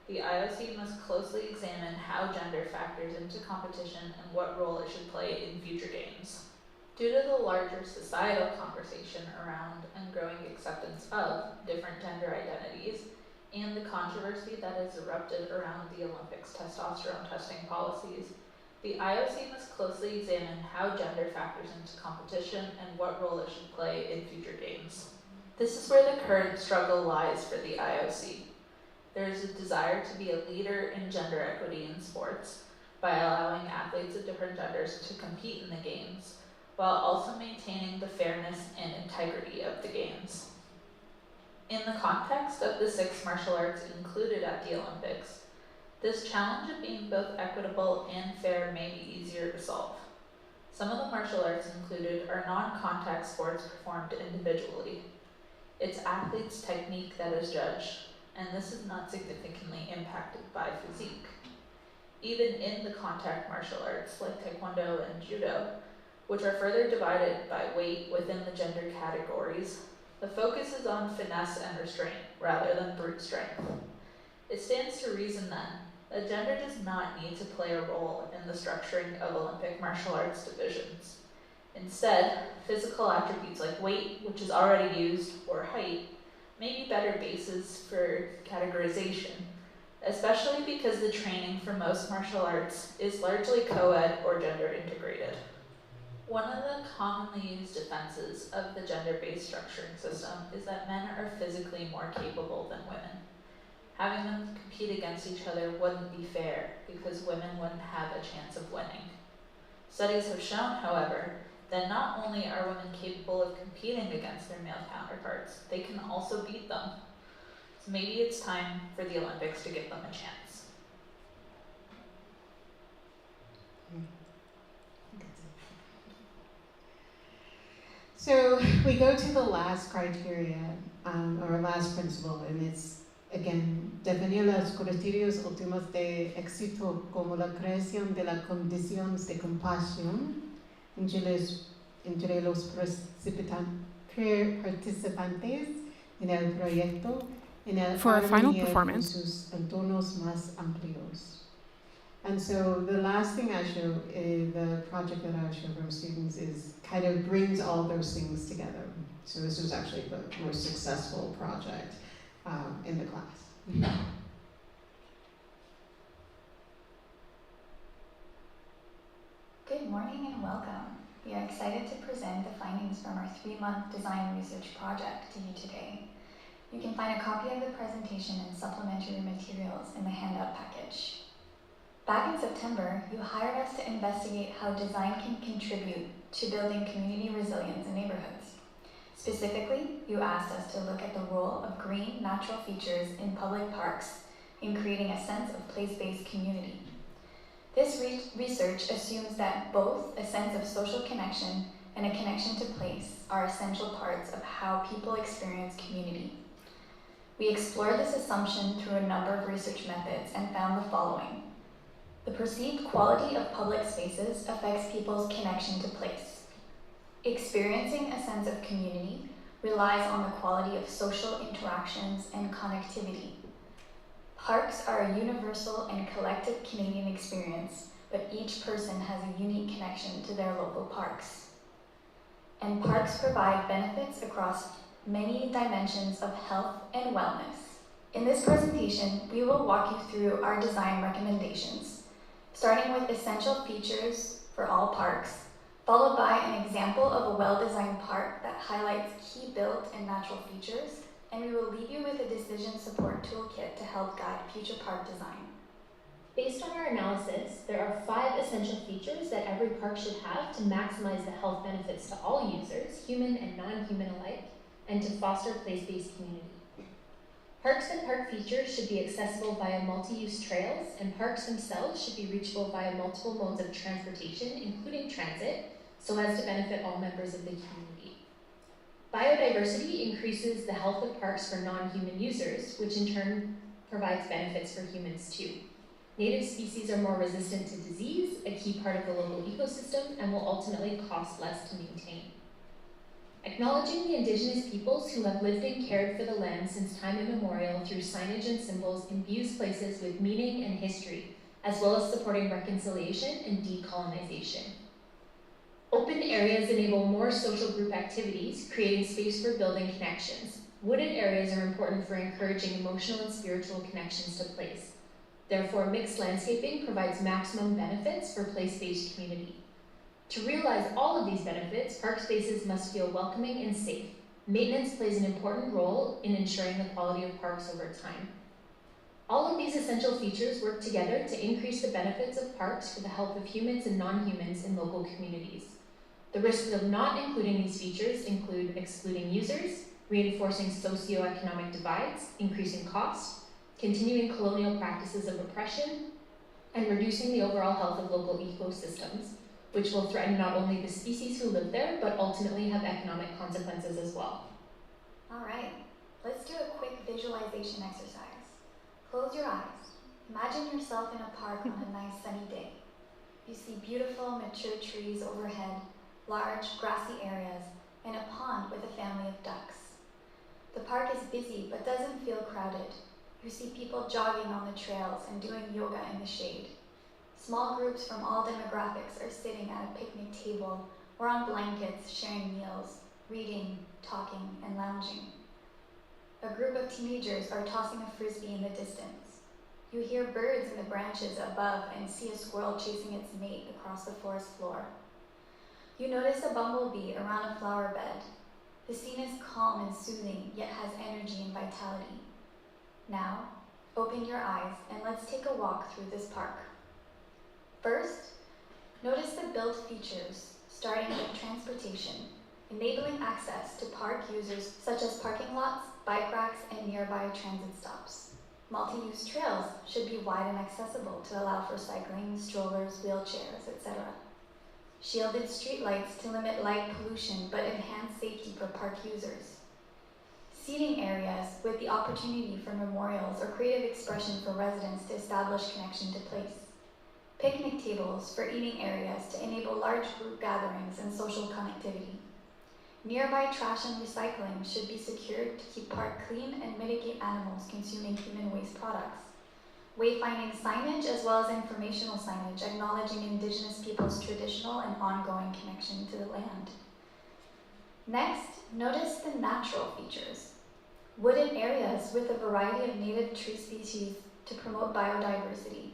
the IOC must closely examine how gender factors into competition and what role it should play in future games. Due to the larger societal conversation around and growing acceptance of different gender identities, and the controversy that has erupted around the Olympics' testosterone testing policies, the IOC must closely examine how gender factors into competition and what role it should play in future games. This is where the current struggle lies for the IOC. There is a desire to be a leader in gender equity in sports by allowing athletes of different genders to compete in the games, while also maintaining the fairness and integrity of the games. In the context of the 6 martial arts included at the Olympics, this challenge of being both equitable and fair may be easier to solve. Some of the martial arts included are non-contact sports performed individually. It's athletes' technique that is judged, and this is not significantly impacted by physique. Even in the contact martial arts like Taekwondo and Judo, which are further divided by weight within the gender categories, the focus is on finesse and restraint rather than brute strength. It stands to reason then that gender does not need to play a role in the structuring of Olympic martial arts divisions. Instead, physical attributes like weight, which is already used, or height, may be better bases for categorization, especially because the training for most martial arts is largely co-ed or gender integrated. One of the commonly used defenses of the gender-based structuring system is that men are physically more capable than women. Having them compete against each other wouldn't be fair because women wouldn't have a chance of winning. Studies have shown, however, that not only are women capable of competing against their male counterparts, they can also beat them. So maybe it's time for the Olympics to give them a chance. So we go to the last criteria, or last principle, and it's, again, definir los criterios últimos de éxito como la creación de la condición de compasión entre los participantes en el proyecto, en el For our final armonía con performance, sus entornos más amplios. And so the last thing I show, the project that I show from students is kind of brings all those things together. So this was actually the most successful project in the class. Good morning and welcome. We are excited to present the findings from our 3-month design research project to you today. You can find a copy of the presentation and supplementary materials in the handout package. Back in September, you hired us to investigate how design can contribute to building community resilience in neighborhoods. Specifically, you asked us to look at the role of green natural features in public parks in creating a sense of place-based community. This research assumes that both a sense of social connection and a connection to place are essential parts of how people experience community. We explored this assumption through a number of research methods and found the following. The perceived quality of public spaces affects people's connection to place. Experiencing a sense of community relies on the quality of social interactions and connectivity. Parks are a universal and collective Canadian experience, but each person has a unique connection to their local parks. And parks provide benefits across Many Dimensions of Health and Wellness. In this presentation, we will walk you through our design recommendations, starting with essential features for all parks, followed by an example of a well-designed park that highlights key built and natural features, and we will leave you with a decision support toolkit to help guide future park design. Based on our analysis, there are 5 essential features that every park should have to maximize the health benefits to all users, human and non-human alike, and to foster place-based community. Parks and park features should be accessible via multi-use trails, and parks themselves should be reachable via multiple modes of transportation, including transit, so as to benefit all members of the community. Biodiversity increases the health of parks for non-human users, which in turn provides benefits for humans too. Native species are more resistant to disease, a key part of the local ecosystem, and will ultimately cost less to maintain. Acknowledging the indigenous peoples who have lived and cared for the land since time immemorial through signage and symbols imbues places with meaning and history, as well as supporting reconciliation and decolonization. Open areas enable more social group activities, creating space for building connections. Wooded areas are important for encouraging emotional and spiritual connections to place. Therefore, mixed landscaping provides maximum benefits for place-based community. To realize all of these benefits, park spaces must feel welcoming and safe. Maintenance plays an important role in ensuring the quality of parks over time. All of these essential features work together to increase the benefits of parks for the health of humans and non-humans in local communities. The risks of not including these features include excluding users, reinforcing socioeconomic divides, increasing costs, continuing colonial practices of oppression, and reducing the overall health of local ecosystems, which will threaten not only the species who live there, but ultimately have economic consequences as well. All right, let's do a quick visualization exercise. Close your eyes. Imagine yourself in a park on a nice sunny day. You see beautiful, mature trees overhead, large, grassy areas, and a pond with a family of ducks. The park is busy, but doesn't feel crowded. You see people jogging on the trails and doing yoga in the shade. Small groups from all demographics are sitting at a picnic table or on blankets sharing meals, reading, talking, and lounging. A group of teenagers are tossing a frisbee in the distance. You hear birds in the branches above and see a squirrel chasing its mate across the forest floor. You notice a bumblebee around a flower bed. The scene is calm and soothing, yet has energy and vitality. Now, open your eyes and let's take a walk through this park. First, notice the built features, starting with transportation, enabling access to park users such as parking lots, bike racks, and nearby transit stops. Multi-use trails should be wide and accessible to allow for cycling, strollers, wheelchairs, etc. Shielded streetlights to limit light pollution but enhance safety for park users. Seating areas with the opportunity for memorials or creative expression for residents to establish connection to place. Picnic tables for eating areas to enable large group gatherings and social connectivity. Nearby trash and recycling should be secured to keep park clean and mitigate animals consuming human waste products. Wayfinding signage as well as informational signage acknowledging indigenous people's traditional and ongoing connection to the land. Next, notice the natural features. Wooded areas with a variety of native tree species to promote biodiversity.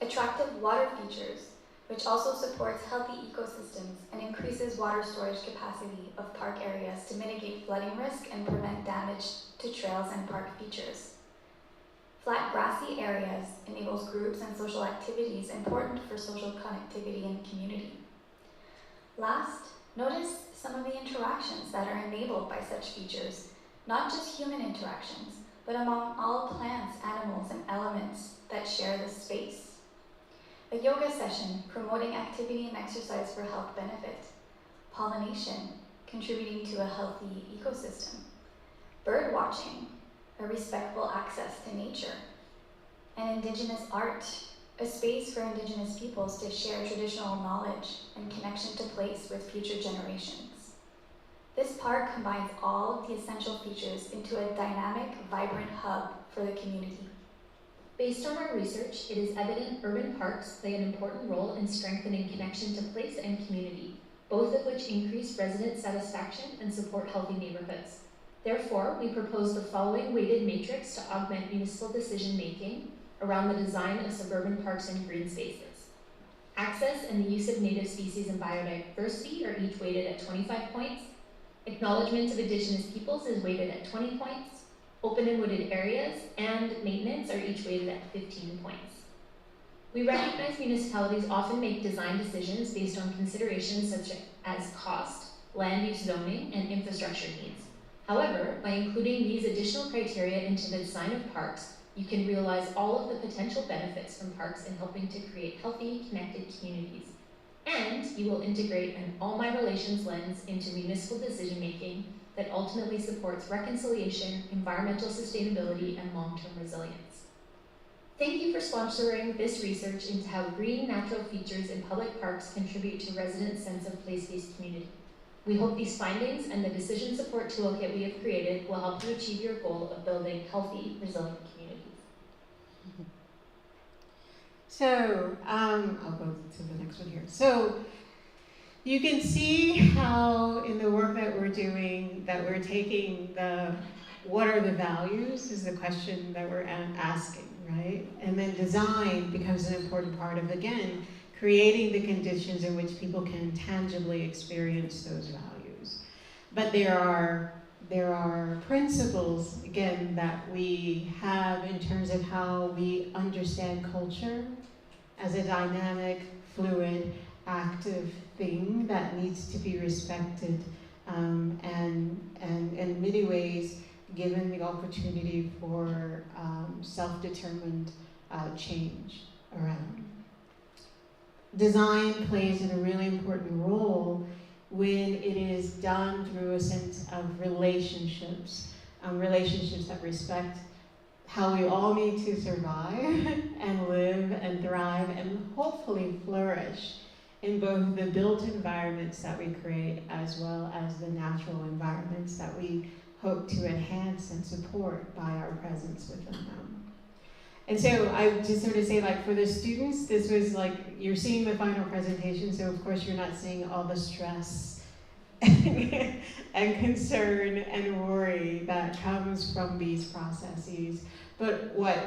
Attractive water features, which also supports healthy ecosystems and increases water storage capacity of park areas to mitigate flooding risk and prevent damage to trails and park features. Flat grassy areas enables groups and social activities important for social connectivity and community. Last, notice some of the interactions that are enabled by such features, not just human interactions, but among all plants, animals, and elements that share the space. A yoga session promoting activity and exercise for health benefit. Pollination, contributing to a healthy ecosystem. Bird watching, a respectful access to nature. And indigenous art, a space for indigenous peoples to share traditional knowledge and connection to place with future generations. This park combines all of the essential features into a dynamic, vibrant hub for the community. Based on our research, it is evident urban parks play an important role in strengthening connection to place and community, both of which increase resident satisfaction and support healthy neighborhoods. Therefore, we propose the following weighted matrix to augment municipal decision-making around the design of suburban parks and green spaces. Access and the use of native species and biodiversity are each weighted at 25 points. Acknowledgement of indigenous peoples is weighted at 20 points. Open and wooded areas and maintenance are each weighted at 15 points. We recognize municipalities often make design decisions based on considerations such as cost, land use zoning, and infrastructure needs. However, by including these additional criteria into the design of parks, you can realize all of the potential benefits from parks in helping to create healthy, connected communities. And you will integrate an all-my-relations lens into municipal decision-making that ultimately supports reconciliation, environmental sustainability, and long-term resilience. Thank you for sponsoring this research into how green natural features in public parks contribute to residents' sense of place-based community. We hope these findings and the decision support toolkit we have created will help you achieve your goal of building healthy, resilient communities. So, I'll go to the next one here. So, you can see how in the work that we're doing, that we're taking what are the values is the question that we're asking, right? And then design becomes an important part of, again, creating the conditions in which people can tangibly experience those values. But there are principles, again, that we have in terms of how we understand culture as a dynamic, fluid, active thing that needs to be respected, and in many ways given the opportunity for self-determined change around. Design plays a really important role when it is done through a sense of relationships, relationships that respect how we all need to survive and live and thrive and hopefully flourish in both the built environments that we create as well as the natural environments that we hope to enhance and support by our presence within them. And so I just sort of say, like, for the students, this was like, you're seeing the final presentation, so of course you're not seeing all the stress and concern and worry that comes from these processes. But what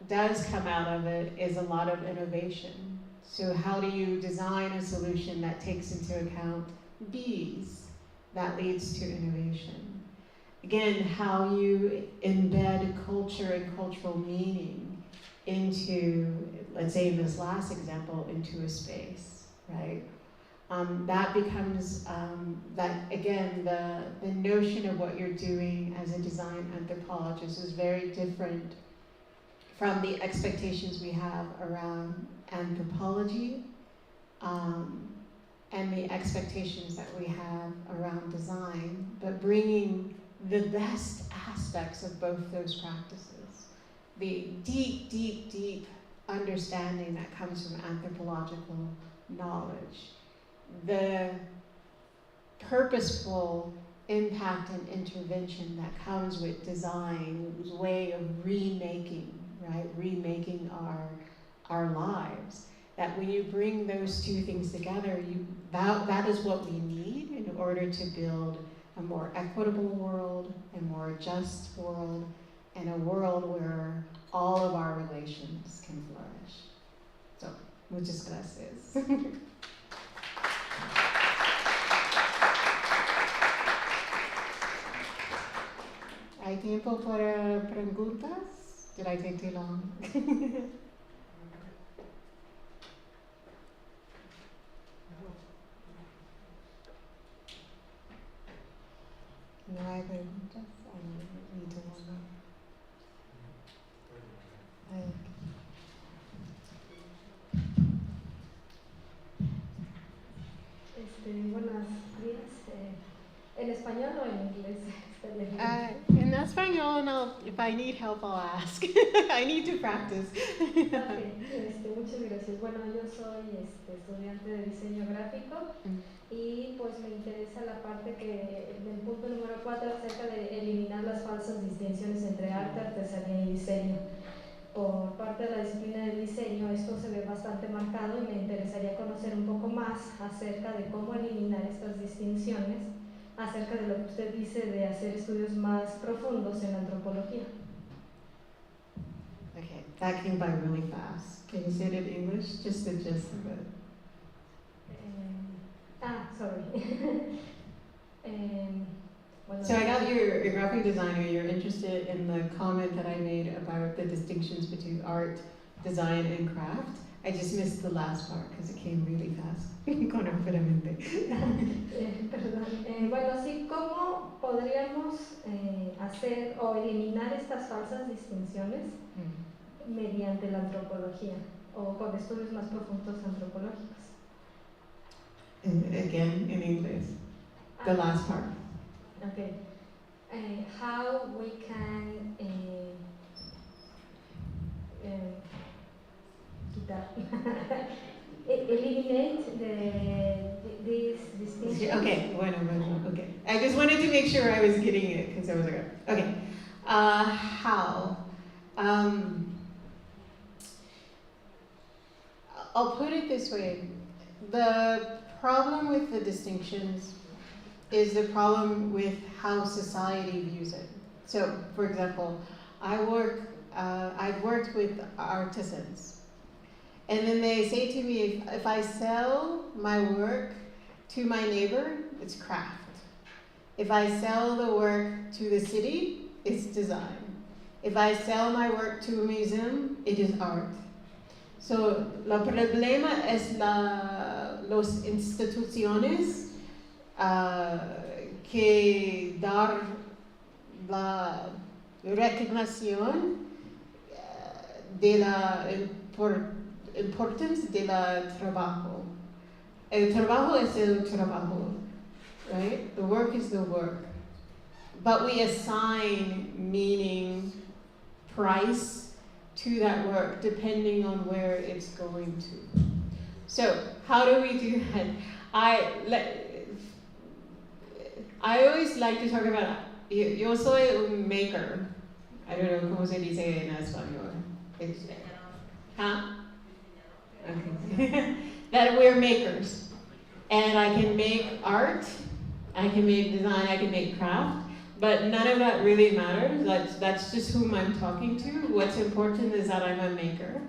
does come out of it is a lot of innovation. So how do you design a solution that takes into account these, that leads to innovation? Again, how you embed culture and cultural meaning into, let's say in this last example, into a space, right? That becomes, that again, the notion of what you're doing as a design anthropologist is very different from the expectations we have around anthropology, and the expectations that we have around design, but bringing the best aspects of both those practices. The deep, deep, deep understanding that comes from anthropological knowledge, the purposeful impact and intervention that comes with design's way of remaking, right? Remaking our lives. That when you bring those two things together, that is what we need in order to build a more equitable world, a more just world, and a world where all of our relations can flourish. So, muchas gracias. ¿Hay tiempo para preguntas? Did I take too long? No hay preguntas. I need to wonder. Buenos días. ¿En español o en inglés? In español, no. If I need help, I'll ask. I need to practice. Okay. Muchas gracias. Bueno, yo soy estudiante de diseño gráfico y pues me interesa la parte del punto número 4 acerca de eliminar las falsas distinciones entre arte, artesanía y diseño. Por parte de la disciplina del diseño esto se ve bastante marcado y me interesaría conocer un poco más acerca de cómo eliminar estas distinciones acerca de lo que usted dice de hacer estudios más profundos en antropología. Okay, that came by really fast. Can you say it in English? Just the gist of it. Sorry. So I got you're a graphic designer, you're interested in the comment that I made about the distinctions between art, design, and craft. I just missed the last part because it came really fast. Conocidamente. Perdón. Bueno, sí, ¿cómo podríamos hacer o eliminar estas falsas distinciones mediante la antropología o con estudios más profundos antropológicos? Again, in English, the last part. Okay. How we can eliminate these distinctions. Okay, bueno, okay. I just wanted to make sure I was getting it because I was like, okay. How? I'll put it this way. The problem with the distinctions is the problem with how society views it. So, for example, I've worked with artisans, and then they say to me, if I sell my work to my neighbor, it's craft. If I sell the work to the city, it's design. If I sell my work to a museum, it is art. So, el problema es los instituciones que dar la recognición de la importancia del trabajo. El trabajo es el trabajo, right? The work is the work. But we assign meaning, price to that work depending on where it's going to. So, how do we do that? I always like to talk about, yo soy un maker. I don't know cómo se dice en español. Huh? Okay. That we're makers. And I can make art, I can make design, I can make craft, but none of that really matters. That's just whom I'm talking to. What's important is that I'm a maker.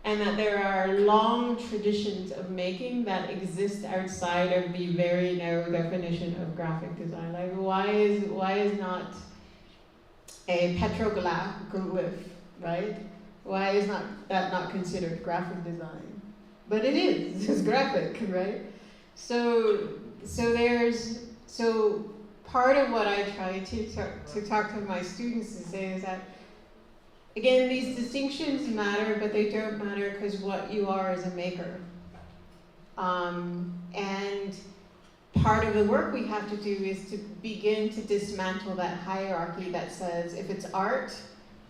And that there are long traditions of making that exist outside of the very narrow definition of graphic design. Like, why is not a petroglyph, right? Why is that not considered graphic design? But it is. It's graphic, right? So part of what I try to talk to my students to say is that, again, these distinctions matter, but they don't matter because what you are is a maker. And part of the work we have to do is to begin to dismantle that hierarchy that says if it's art,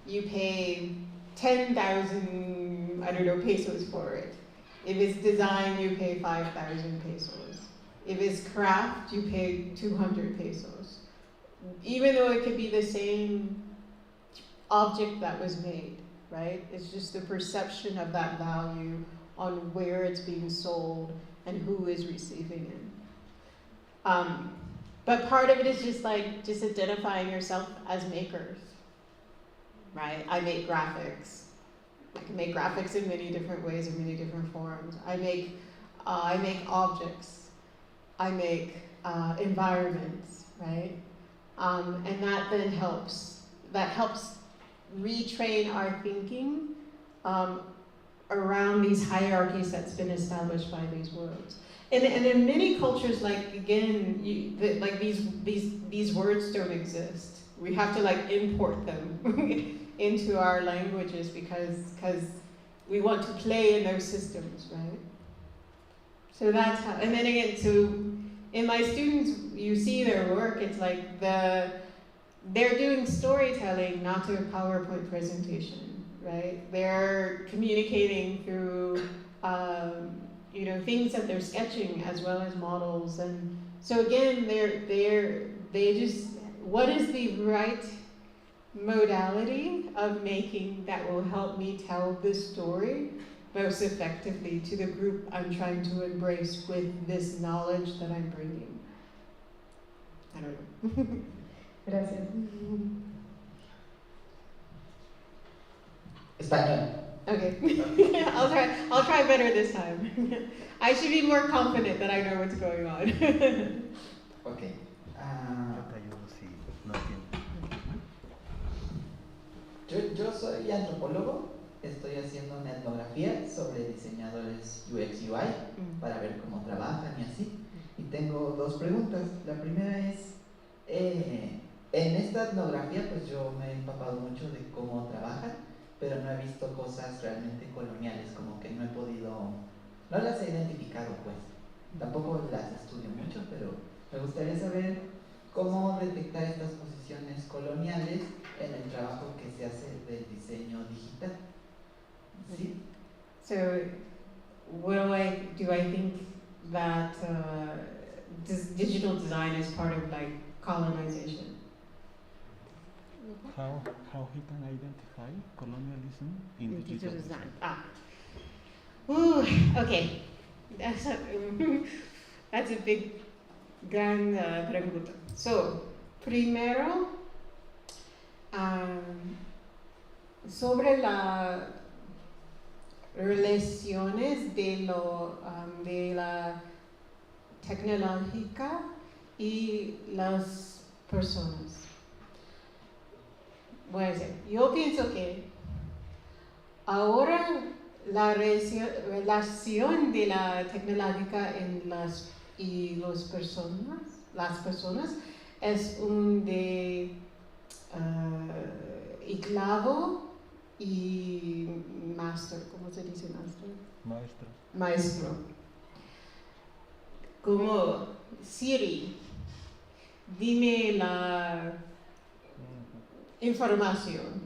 you pay 10,000, pesos for it. If it's design, you pay 5,000 pesos. If it's craft, you pay 200 pesos. Even though it could be the same object that was made, right? It's just the perception of that value on where it's being sold and who is receiving it. But part of it is just identifying yourself as makers, right? I make graphics. I can make graphics in many different ways, in many different forms. I make objects. I make environments, right? And that then helps retrain our thinking around these hierarchies that's been established by these words. And in many cultures, these words don't exist. We have to import them into our languages because we want to play in those systems, right? So that's how, and then again, so in my students, you see their work, it's like they're doing storytelling, not a PowerPoint presentation, right? They're communicating through, things that they're sketching as well as models. And so again, they just, what is the right modality of making that will help me tell this story most effectively to the group I'm trying to embrace with this knowledge that I'm bringing? bueno. Gracias. Español. Okay, I'll try better this time. I should be more confident that I know what's going on. Ok. Yo te ayudo si no entiendo. Yo soy antropólogo, estoy haciendo una etnografía sobre diseñadores UX UI para ver cómo trabajan y así. Y tengo dos preguntas. La primera es, en esta etnografía pues yo me he empapado mucho de cómo trabajan, pero no he visto cosas realmente coloniales, como que no he podido, no las he identificado pues. Tampoco las estudio mucho, pero me gustaría saber cómo detectar estas posiciones coloniales en el trabajo que se hace del diseño digital. ¿Sí? So, what do I think that digital design is part of like colonization? How he can identify colonialism in digital design? Okay. That's a big, gran pregunta. So, primero, sobre las relaciones de la tecnológica y las personas. Voy a decir, yo pienso que ahora la relación de la tecnológica en las personas es un de esclavo y master, ¿cómo se dice master? Maestro. Como Siri, dime la información.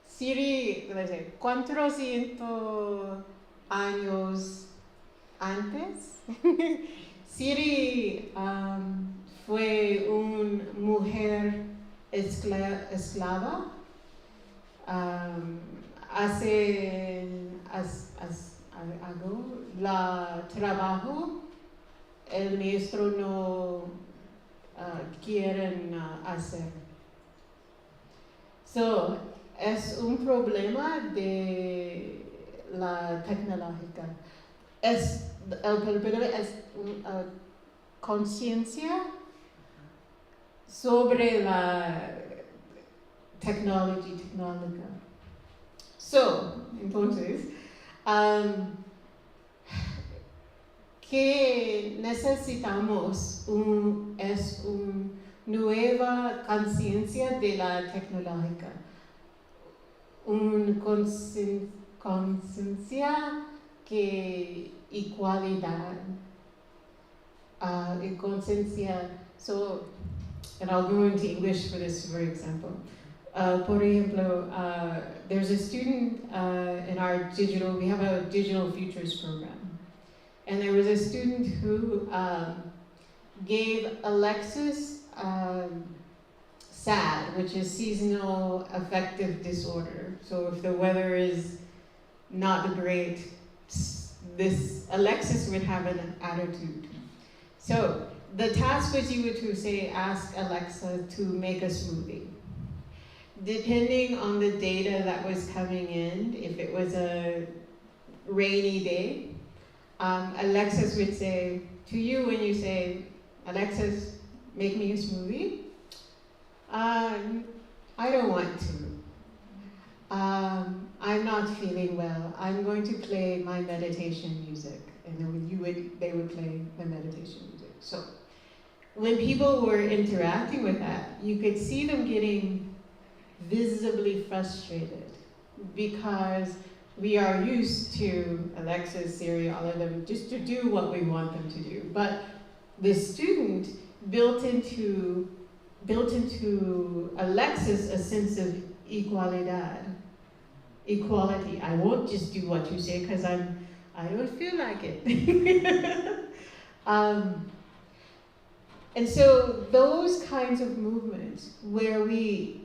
Siri, ¿cuántos cientos años antes? Siri fue una mujer esclava. Hace trabajo, el maestro no quieren hacer. So, es un problema de la tecnológica. El problema es conciencia sobre la tecnológica. So, entonces, ¿qué necesitamos? Es una nueva conciencia de la tecnológica. Una conciencia que igualdad. Conciencia. So, and I'll go into English for this, for example. Por ejemplo, there's a student in our we have a digital futures program. And there was a student who gave Alexis SAD, which is seasonal affective disorder. So if the weather is not great, this Alexis would have an attitude. So the task was you would to say, ask Alexa to make a smoothie. Depending on the data that was coming in, if it was a rainy day, Alexis would say to you when you say, Alexis, make me a smoothie. I don't want to. I'm not feeling well. I'm going to play my meditation music. And they would play the meditation music. So when people were interacting with that, you could see them getting visibly frustrated because we are used to Alexa, Siri, all of them, just to do what we want them to do. But the student built into Alexis a sense of equality. I won't just do what you say because I don't feel like it. And so those kinds of movements where we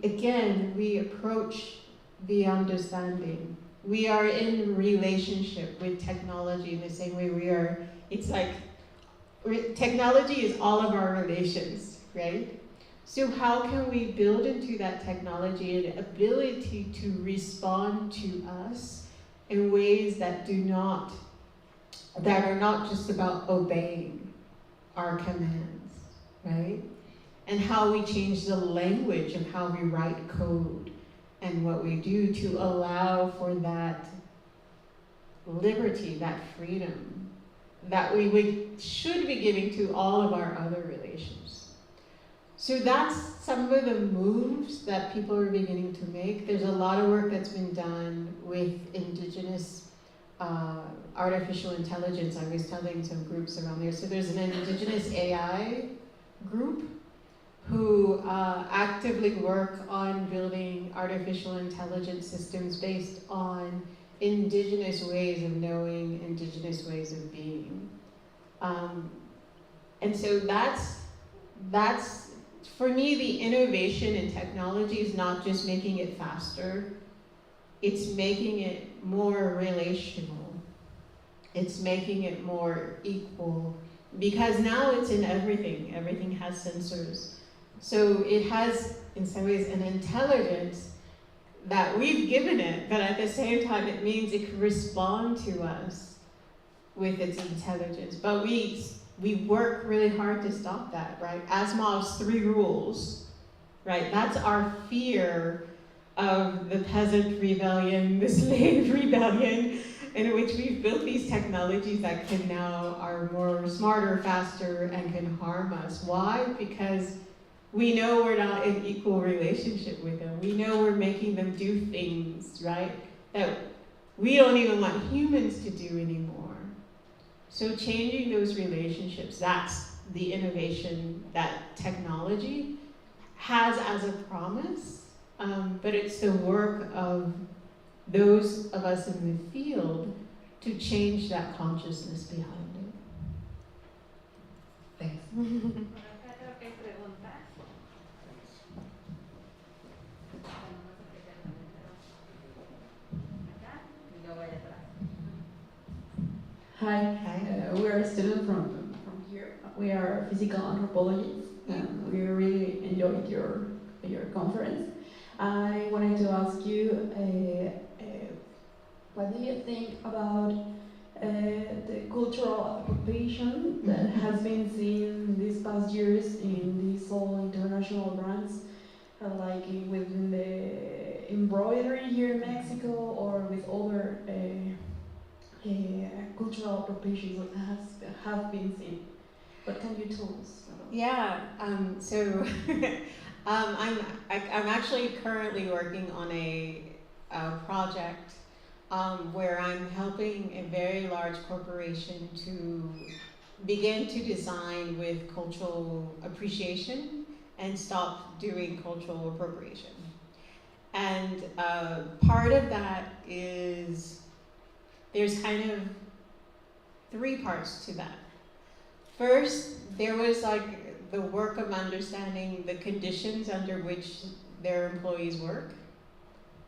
approach the understanding. We are in relationship with technology in the same way it's like technology is all of our relations, right? So how can we build into that technology an ability to respond to us in ways that are not just about obeying our commands, right? And how we change the language of how we write code and what we do to allow for that liberty, that freedom that we should be giving to all of our other relations. So that's some of the moves that people are beginning to make. There's a lot of work that's been done with indigenous artificial intelligence. I was telling some groups around there. So there's an indigenous AI group who actively work on building artificial intelligence systems based on indigenous ways of knowing, indigenous ways of being. And so that's, for me, the innovation in technology is not just making it faster, it's making it more relational. It's making it more equal, because now it's in everything. Everything has sensors. So it has, in some ways, an intelligence that we've given it, but at the same time, it means it can respond to us with its intelligence. But we work really hard to stop that, right? Asimov's 3 rules, right? That's our fear of the peasant rebellion, the slave rebellion, in which we've built these technologies that can now are more smarter, faster, and can harm us. Why? Because we know we're not in equal relationship with them. We know we're making them do things, right, that we don't even want humans to do anymore. So changing those relationships, that's the innovation that technology has as a promise, but it's the work of those of us in the field to change that consciousness behind it. Thanks. Hi, we are a student from here. We are physical anthropologists, and we really enjoyed your conference. I wanted to ask you, what do you think about the cultural appropriation that has been seen these past years in these all international brands, like within the embroidery here in Mexico, or with other cultural appropriations that have been seen? What can you tell us about? Yeah, so I'm actually currently working on a project where I'm helping a very large corporation to begin to design with cultural appreciation and stop doing cultural appropriation. And part of that is, there's kind of 3 parts to that. First, there was like the work of understanding the conditions under which their employees work,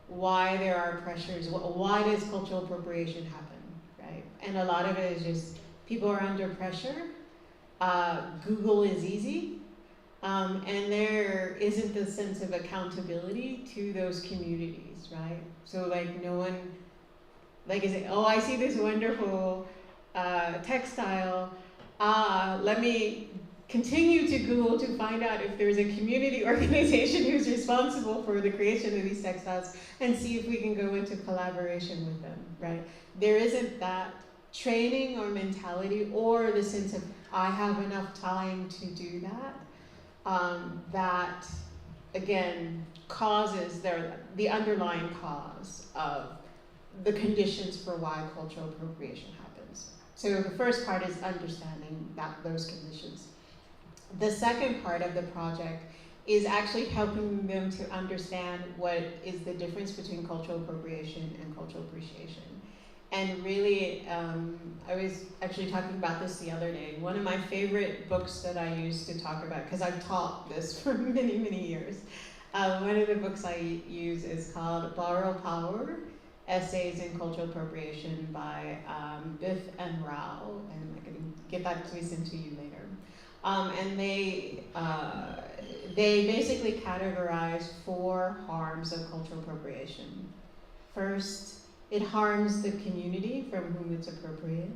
why there are pressures, why does cultural appropriation happen, right? And a lot of it is just people are under pressure, Google is easy, and there isn't the sense of accountability to those communities, right? So like no one, like I say, oh, I see this wonderful textile, let me continue to Google to find out if there's a community organization who's responsible for the creation of these textiles and see if we can go into collaboration with them, right? There isn't that training or mentality or the sense of I have enough time to do that, that again causes the underlying cause of the conditions for why cultural appropriation happens. So the first part is understanding those conditions. The second part of the project is actually helping them to understand what is the difference between cultural appropriation and cultural appreciation. And really, I was actually talking about this the other day. One of my favorite books that I use to talk about, because I've taught this for many, many years, one of the books I use is called Borrow Power, Essays in Cultural Appropriation by Biff and Rao, and get that quiz into you later. And they basically categorize 4 harms of cultural appropriation. First, it harms the community from whom it's appropriated.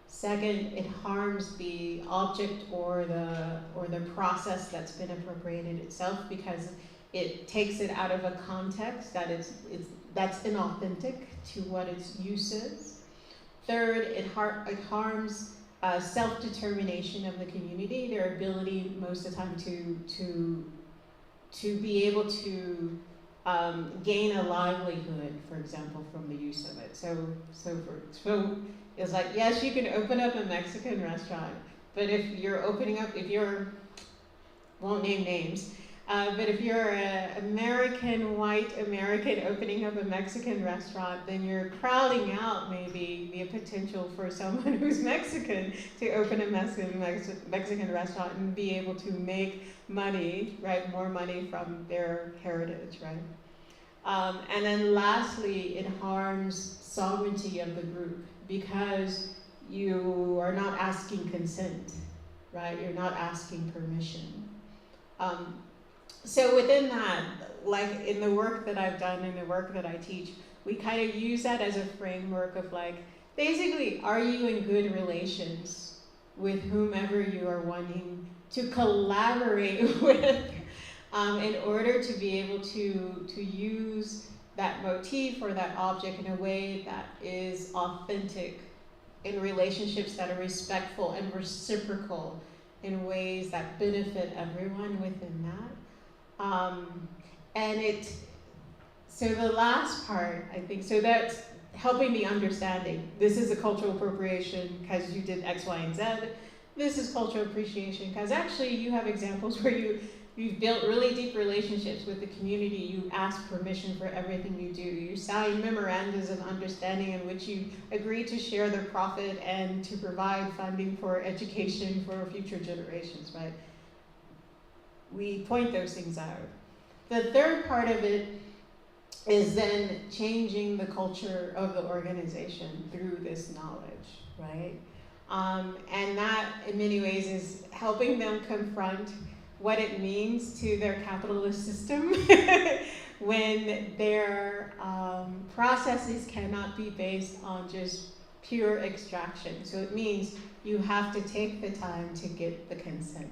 Second, it harms the object or the process that's been appropriated itself, because it takes it out of a context that's inauthentic to what its use is. Third, it harms self-determination of the community, their ability most of the time to be able to gain a livelihood, if for example, from the use of it. So it's like, yes, you can open up a Mexican restaurant, but if you're opening up, won't name names, but if you're an white American opening up a Mexican restaurant, then you're crowding out maybe the potential for someone who's Mexican to open a Mexican restaurant and be able to make money, right, more money from their heritage, right? And then lastly, it harms sovereignty of the group because you are not asking consent, right? You're not asking permission. So within that, like in the work that I've done and the work that I teach, we kind of use that as a framework of like, basically, are you in good relations with whomever you are wanting to collaborate with in order to be able to use that motif or that object in a way that is authentic, in relationships that are respectful and reciprocal in ways that benefit everyone within that. So the last part, I think, so that's helping the understanding. This is a cultural appropriation because you did X, Y, and Z. This is cultural appreciation because actually you have examples where you've built really deep relationships with the community. You ask permission for everything you do. You sign memorandums of understanding in which you agree to share the profit and to provide funding for education for future generations, right? We point those things out. The third part of it is then changing the culture of the organization through this knowledge, right? And that, in many ways, is helping them confront what it means to their capitalist system when their processes cannot be based on just pure extraction. So it means you have to take the time to get the consent.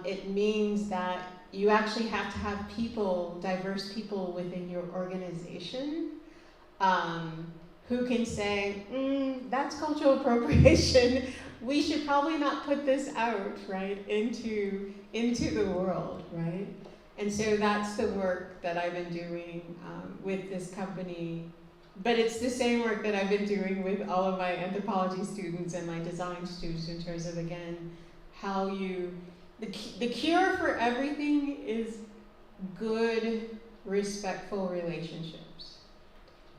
It means that you actually have to have people, diverse people within your organization who can say, that's cultural appropriation. We should probably not put this out, right, into the world, right? And so that's the work that I've been doing with this company. But it's the same work that I've been doing with all of my anthropology students and my design students in terms of, again, how the cure for everything is good, respectful relationships.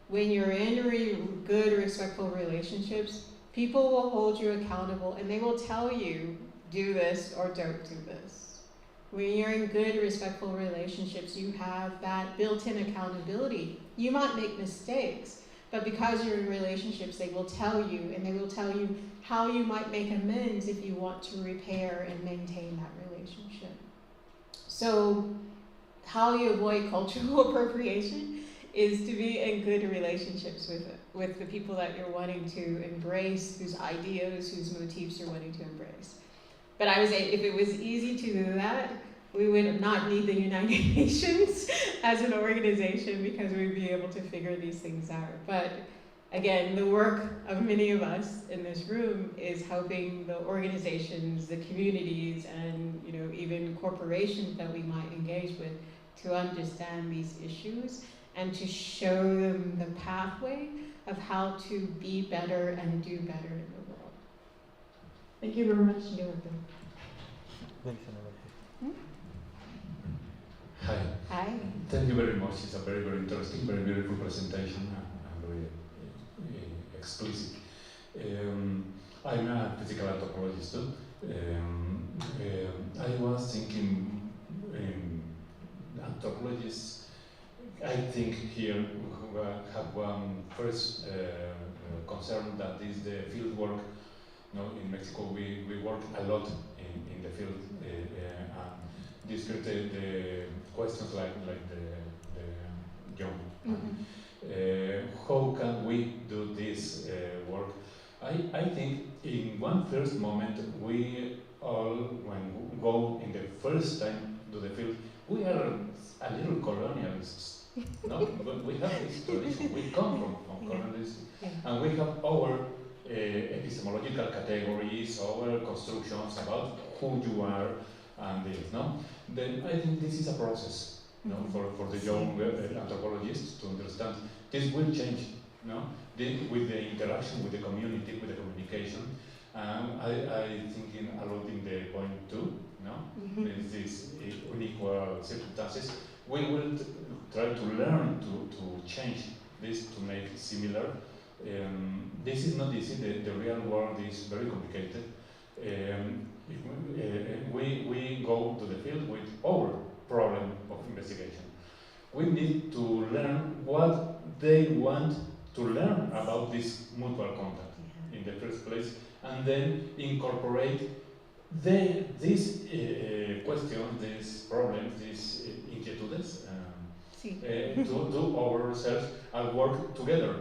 When you're in good, respectful relationships, people will hold you accountable and they will tell you, do this or don't do this. When you're in good, respectful relationships, you have that built-in accountability. You might make mistakes, but because you're in relationships, they will tell you, and they will tell you how you might make amends if you want to repair and maintain that relationship. So how you avoid cultural appropriation is to be in good relationships with the people that you're wanting to embrace, whose ideas, whose motifs you're wanting to embrace. But I would say if it was easy to do that, we would not need the United Nations as an organization because we'd be able to figure these things out. But again, the work of many of us in this room is helping the organizations, the communities, and even corporations that we might engage with to understand these issues and to show them the pathway of how to be better and do better in the world. Thank you very much. You're welcome. Hi. Hi. Thank you very much. It's a very, very interesting, very beautiful presentation and very explicit. I'm a physical anthropologist too. I was thinking anthropologists, I think here have one first concern, that is the fieldwork No, in Mexico we work a lot in the field. This created the questions like the young. How can we do this work? I think in one first moment we all, when we go in the first time to the field, we are a little colonialists. No, but we have this tradition. We come from colonialism, and we have our epistemological categories, our constructions about who you are, and this. No, then I think this is a process. No, for the young anthropologists to understand this will change. No, with the interaction with the community, with the communication. I thinking a lot in the point 2. No, these unequal circumstances. We will try to learn to change this to make it similar. This is not easy. The real world is very complicated. We go to the field with our problem of investigation. We need to learn what they want to learn about this mutual contact in the first place, and then incorporate these questions, these problems, these inquietudes, to do ourselves and work together.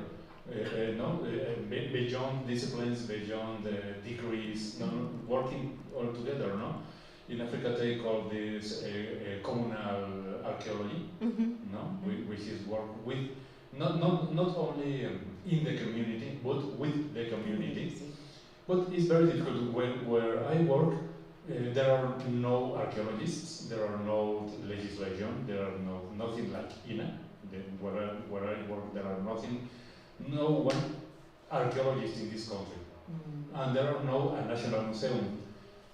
Beyond disciplines, beyond degrees, working all together. No, in Africa they call this communal archaeology. No, which is work with not only in the community, but with the community. But it's very difficult. Where I work, there are no archaeologists, there are no legislation, there are nothing like INA. Where I work, there are no one archaeologist in this country, and there are no national museum.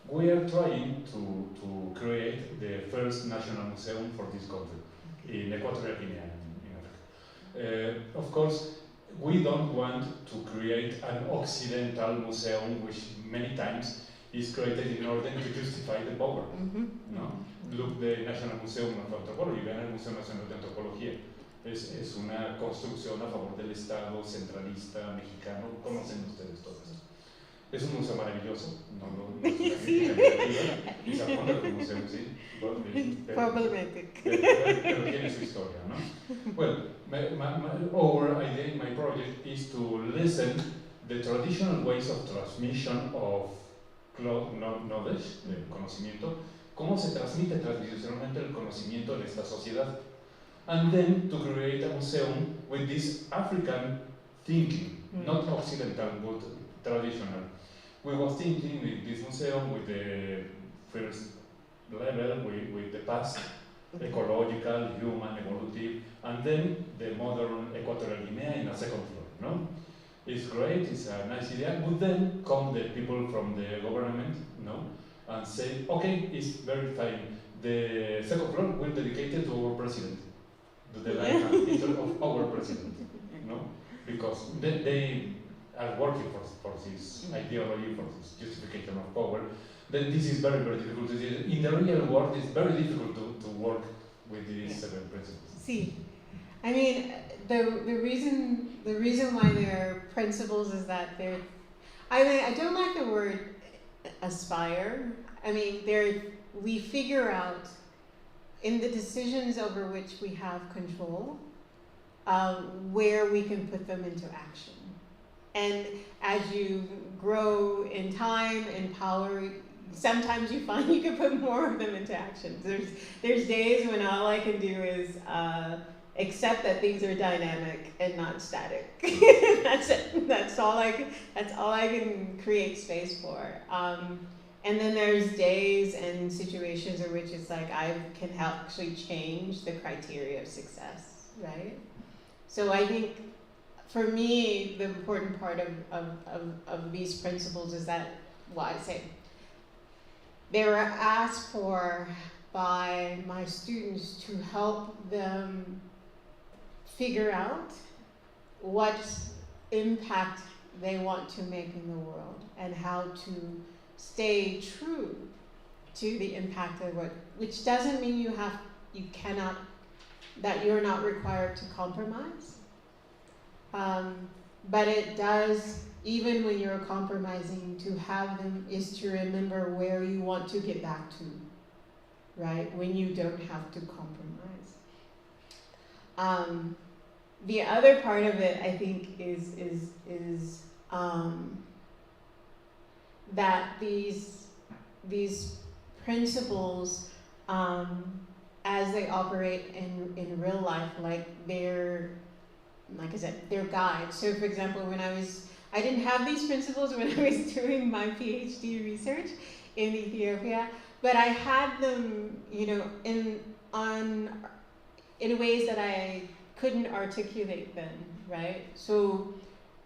We are trying to create the first national museum for this country in Equatorial Guinea, in Africa. Of course, we don't want to create an Occidental museum, which many times is created in order to justify the power. No? Look, the National Museum of Antropology, el Museo Nacional de Antropología, es una construcción a favor del Estado centralista mexicano. ¿Conocen ustedes todo esto? Es un museo maravilloso, no es una crítica negativa, y se apunta como museo, sí, pero tiene su historia, ¿no? Well, our idea in my project is to listen the traditional ways of transmission of knowledge, del conocimiento, cómo se transmite tradicionalmente el conocimiento en esta sociedad, and then to create a museum with this African thinking, not Occidental but traditional. We were thinking with this museum with the first level, with the past, ecological, human, evolutive, and then the modern Equatorial Guinea in a second floor. No, it's great. It's a nice idea. But then come the people from the government, no, and say, okay, it's very fine. The second floor will dedicate it to our president, to the life and future of our president, no, because they are working for this ideology, for this justification of power. Then this is very, very difficult to do. In the real world, it's very difficult to work with these seven principles. See, I mean, the reason why they're principles is that they're, I don't like the word aspire. I mean, we figure out in the decisions over which we have control, where we can put them into action. And as you grow in time and power, sometimes you find you can put more of them into action. There's days when all I can do is accept that things are dynamic and not static. That's it. That's all I can create space for. And then there's days and situations in which it's like I can actually change the criteria of success, right? So I think for me, the important part of these principles is that, well, I say, they were asked for by my students to help them figure out what impact they want to make in the world and how to stay true to the impact of what, which doesn't mean that you're not required to compromise. but it does, even when you're compromising, to have them is to remember where you want to get back to, right? When you don't have to compromise. The other part of it, I think, is that these principles, as they operate in real life, like I said, they're guides. So, for example, I didn't have these principles when I was doing my PhD research in Ethiopia, but I had them, in ways that I couldn't articulate then, right? So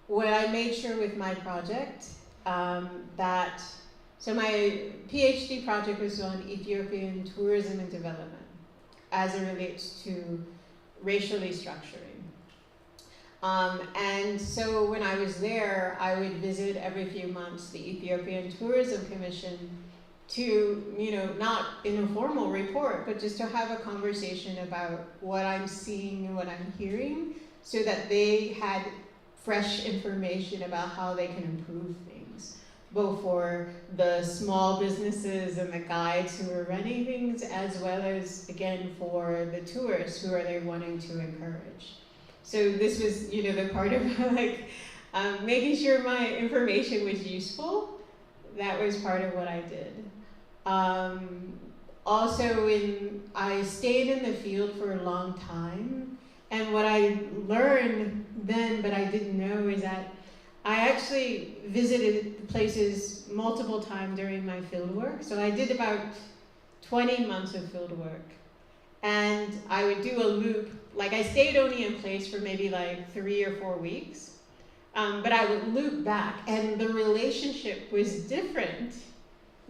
what I made sure with my project, so my PhD project was on Ethiopian tourism and development as it relates to racially structuring. And so when I was there, I would visit every few months the Ethiopian Tourism Commission to, not in a formal report, but just to have a conversation about what I'm seeing and what I'm hearing, so that they had fresh information about how they can improve things, both for the small businesses and the guides who are running things, as well as, again, for the tourists who are they wanting to encourage. So this was, the part of making sure my information was useful. That was part of what I did. Also, I stayed in the field for a long time, and what I learned then, but I didn't know, is that I actually visited places multiple times during my field work. So I did about 20 months of field work, and I would do a loop. I stayed only in place for maybe 3 or 4 weeks, but I would loop back, and the relationship was different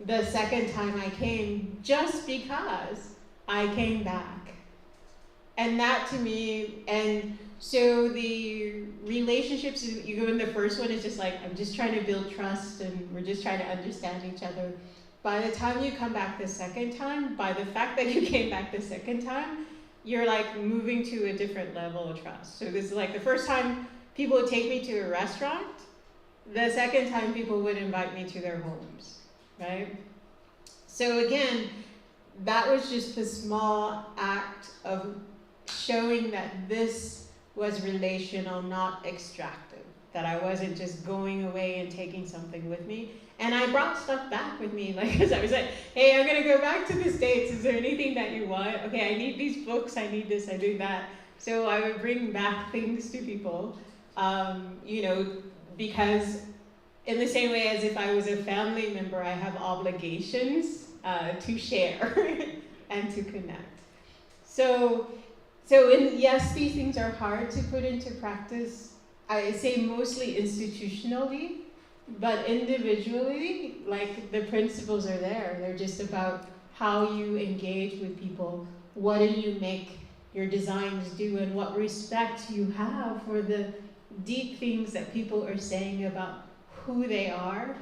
the second time I came, just because I came back. And that to me, and so the relationships, you go in the first one, it's just I'm just trying to build trust and we're just trying to understand each other. By the time you come back the second time, by the fact that you came back the second time, you're moving to a different level of trust. So this is the first time people would take me to a restaurant, the second time people would invite me to their homes. Right? So again, that was just the small act of showing that this was relational, not extractive, that I wasn't just going away and taking something with me. And I brought stuff back with me, because I was hey, I'm gonna go back to the States, is there anything that you want? Okay, I need these books, I need this, I need that. So I would bring back things to people, because in the same way as if I was a family member, I have obligations to share and to connect. So yes, these things are hard to put into practice. I say mostly institutionally, but individually, the principles are there. They're just about how you engage with people. What do you make your designs do, and what respect you have for the deep things that people are saying about who they are,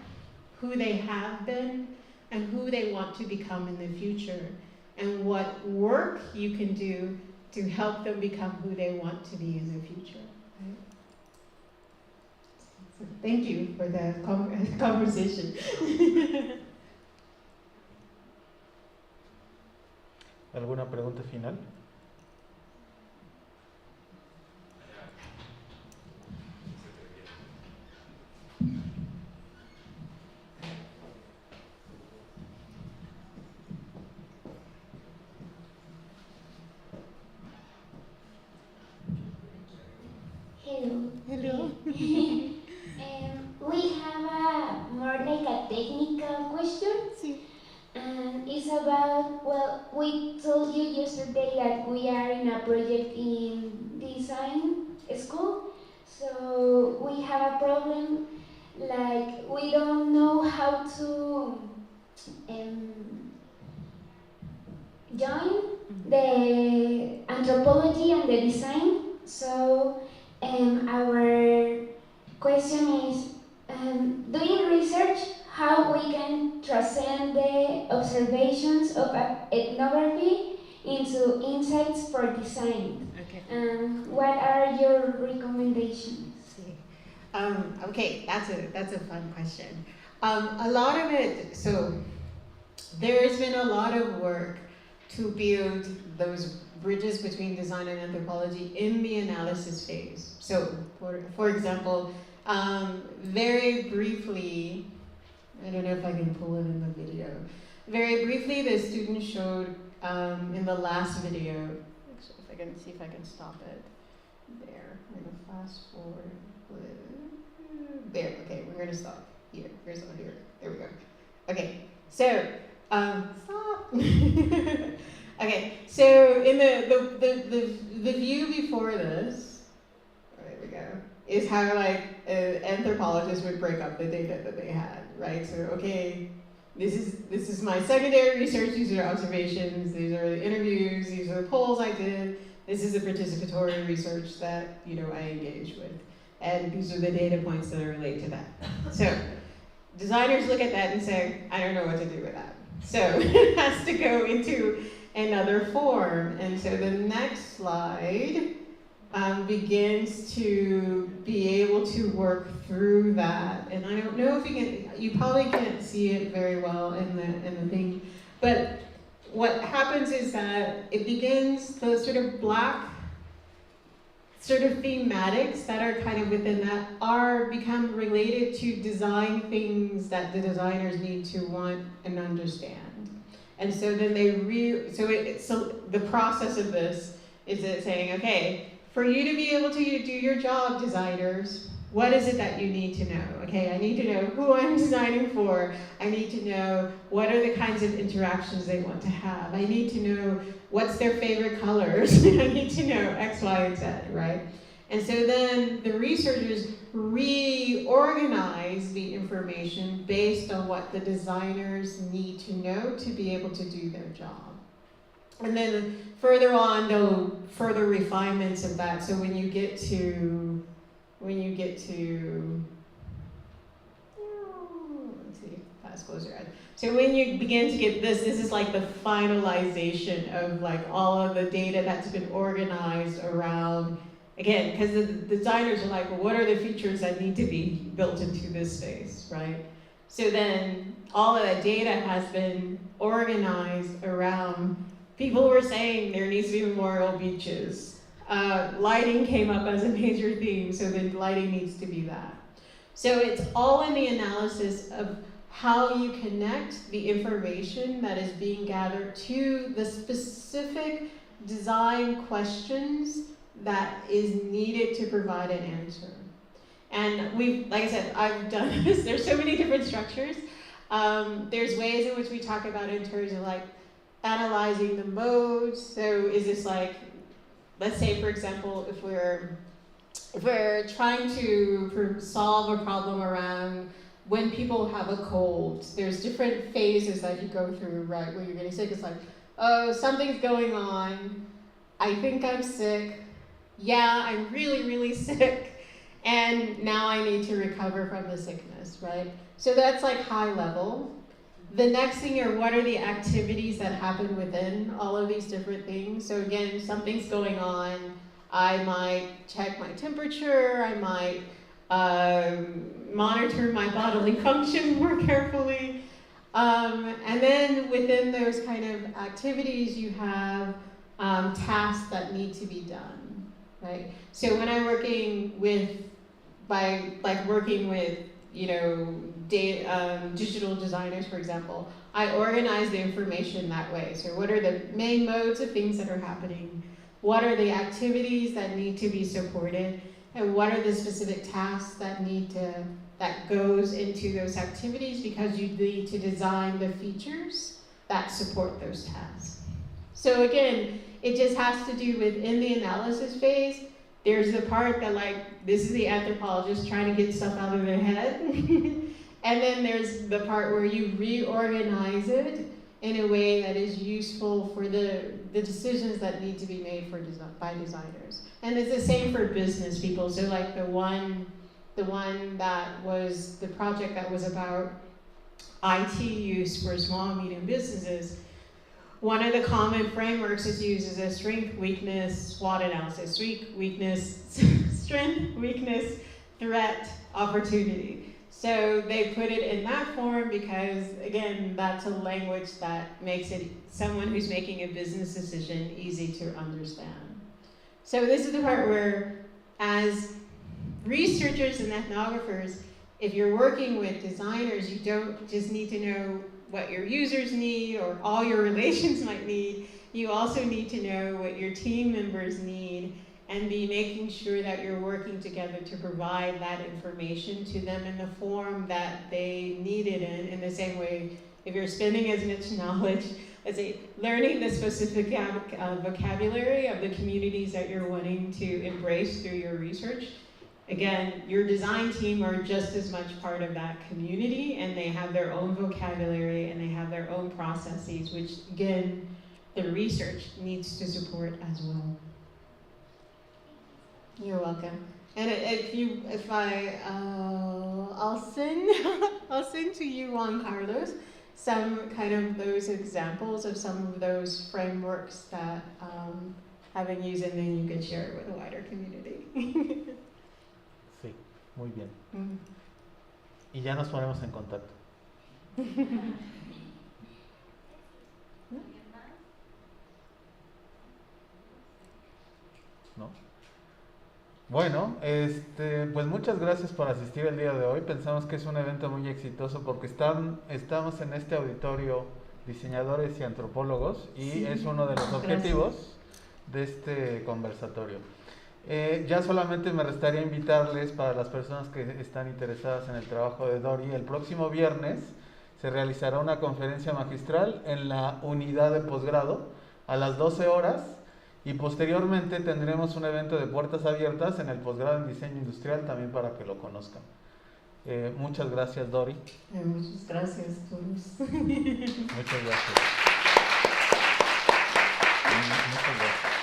who they have been, and who they want to become in the future, and what work you can do to help them become who they want to be in the future. Right? So thank you for the conversation. ¿Alguna pregunta final? Hello. We have a more a technical question. Sí. And it's about, we told you yesterday that we are in a project in design school. So we have a problem, we don't know how to join the anthropology and the design. So our question is, doing research, how we can transcend the observations of ethnography into insights for design. Okay. What are your recommendations? Sí. Okay, that's a fun question. A lot of it, so there's been a lot of work to build those bridges between design and anthropology in the analysis phase. So, for example, very briefly, I don't know if I can pull it in the video. Very briefly, the student showed in the last video, actually, if I can see if I can stop it. There, I'm gonna fast forward. There, okay, we're gonna stop here. Here's one here. There we go. Okay, so stop. Okay, so in the view before this, there we go, is how like anthropologists would break up the data that they had, right? So okay, this is my secondary research. These are observations. These are the interviews. These are the polls I did. This is the participatory research that I engage with, and these are the data points that relate to that. So designers look at that and say, I don't know what to do with that. So it has to go into another form. And so the next slide begins to be able to work through that. And I don't know if you probably can't see it very well in the thing, but what happens is that it begins, those sort of black sort of thematics that are kind of within that become related to design things that the designers need to want and understand. And so then so the process of this is it saying, okay, for you to be able to do your job, designers, what is it that you need to know? Okay, I need to know who I'm designing for. I need to know what are the kinds of interactions they want to have. I need to know what's their favorite colors. I need to know X, Y, and Z, right? And so then the researchers reorganize the information based on what the designers need to know to be able to do their job. And then further on, they'll further refinements of that. So when you get to, let's see, fast close your eyes. So when you begin to get this is like the finalization of like all of the data that's been organized around, again, because the designers are like, well, what are the features that need to be built into this space, right? So then all of that data has been organized around, people were saying there needs to be memorial beaches. Lighting came up as a major theme, so then lighting needs to be that. So it's all in the analysis of how you connect the information that is being gathered to the specific design questions that is needed to provide an answer. And like I said, I've done this. There's so many different structures. There's ways in which we talk about it in terms of like analyzing the modes. So is this like, let's say for example, if we're trying to solve a problem around when people have a cold, there's different phases that you go through, right? Where you're getting sick, it's like, oh, something's going on. I think I'm sick. Yeah, I'm really, really sick. And now I need to recover from the sickness, right? So that's like high level. The next thing are what are the activities that happen within all of these different things. So again, something's going on. I might check my temperature. I might monitor my bodily function more carefully. And then within those kind of activities, you have tasks that need to be done, right? So when I'm working with, digital designers, for example, I organize the information that way. So what are the main modes of things that are happening? What are the activities that need to be supported? And what are the specific tasks that goes into those activities, because you need to design the features that support those tasks. So again, it just has to do with in the analysis phase, there's the part that like, this is the anthropologist trying to get stuff out of their head. And then there's the part where you reorganize it in a way that is useful for the decisions that need to be made by designers. And it's the same for business people. So like the one that was the project that was about IT use for small and medium businesses, one of the common frameworks is used as a strength, weakness, SWOT analysis. Strength, weakness, threat, opportunity. So they put it in that form because, again, that's a language that makes it someone who's making a business decision easy to understand. So this is the part where, as researchers and ethnographers, if you're working with designers, you don't just need to know what your users need or all your relations might need. You also need to know what your team members need and be making sure that you're working together to provide that information to them in the form that they need it in the same way. If you're spending as much knowledge, let's say, learning the specific vocabulary of the communities that you're wanting to embrace through your research, again, your design team are just as much part of that community, and they have their own vocabulary and they have their own processes, which, again, the research needs to support as well. You're welcome. And I'll send to you, Juan Carlos, some kind of those examples of some of those frameworks that having used, and then you can share it with a wider community. Sí, muy bien. Y ya nos ponemos en contacto. ¿No? Bueno, pues muchas gracias por asistir el día de hoy. Pensamos que es un evento muy exitoso porque estamos en este auditorio diseñadores y antropólogos y sí, es uno de los objetivos de este conversatorio. Ya solamente me restaría invitarles para las personas que están interesadas en el trabajo de Dori. El próximo viernes se realizará una conferencia magistral en la unidad de posgrado a las 12 horas. Y posteriormente tendremos un evento de puertas abiertas en el posgrado en Diseño Industrial también para que lo conozcan. Muchas gracias, Dori. Muchas gracias, todos. Muchas gracias. Muchas gracias.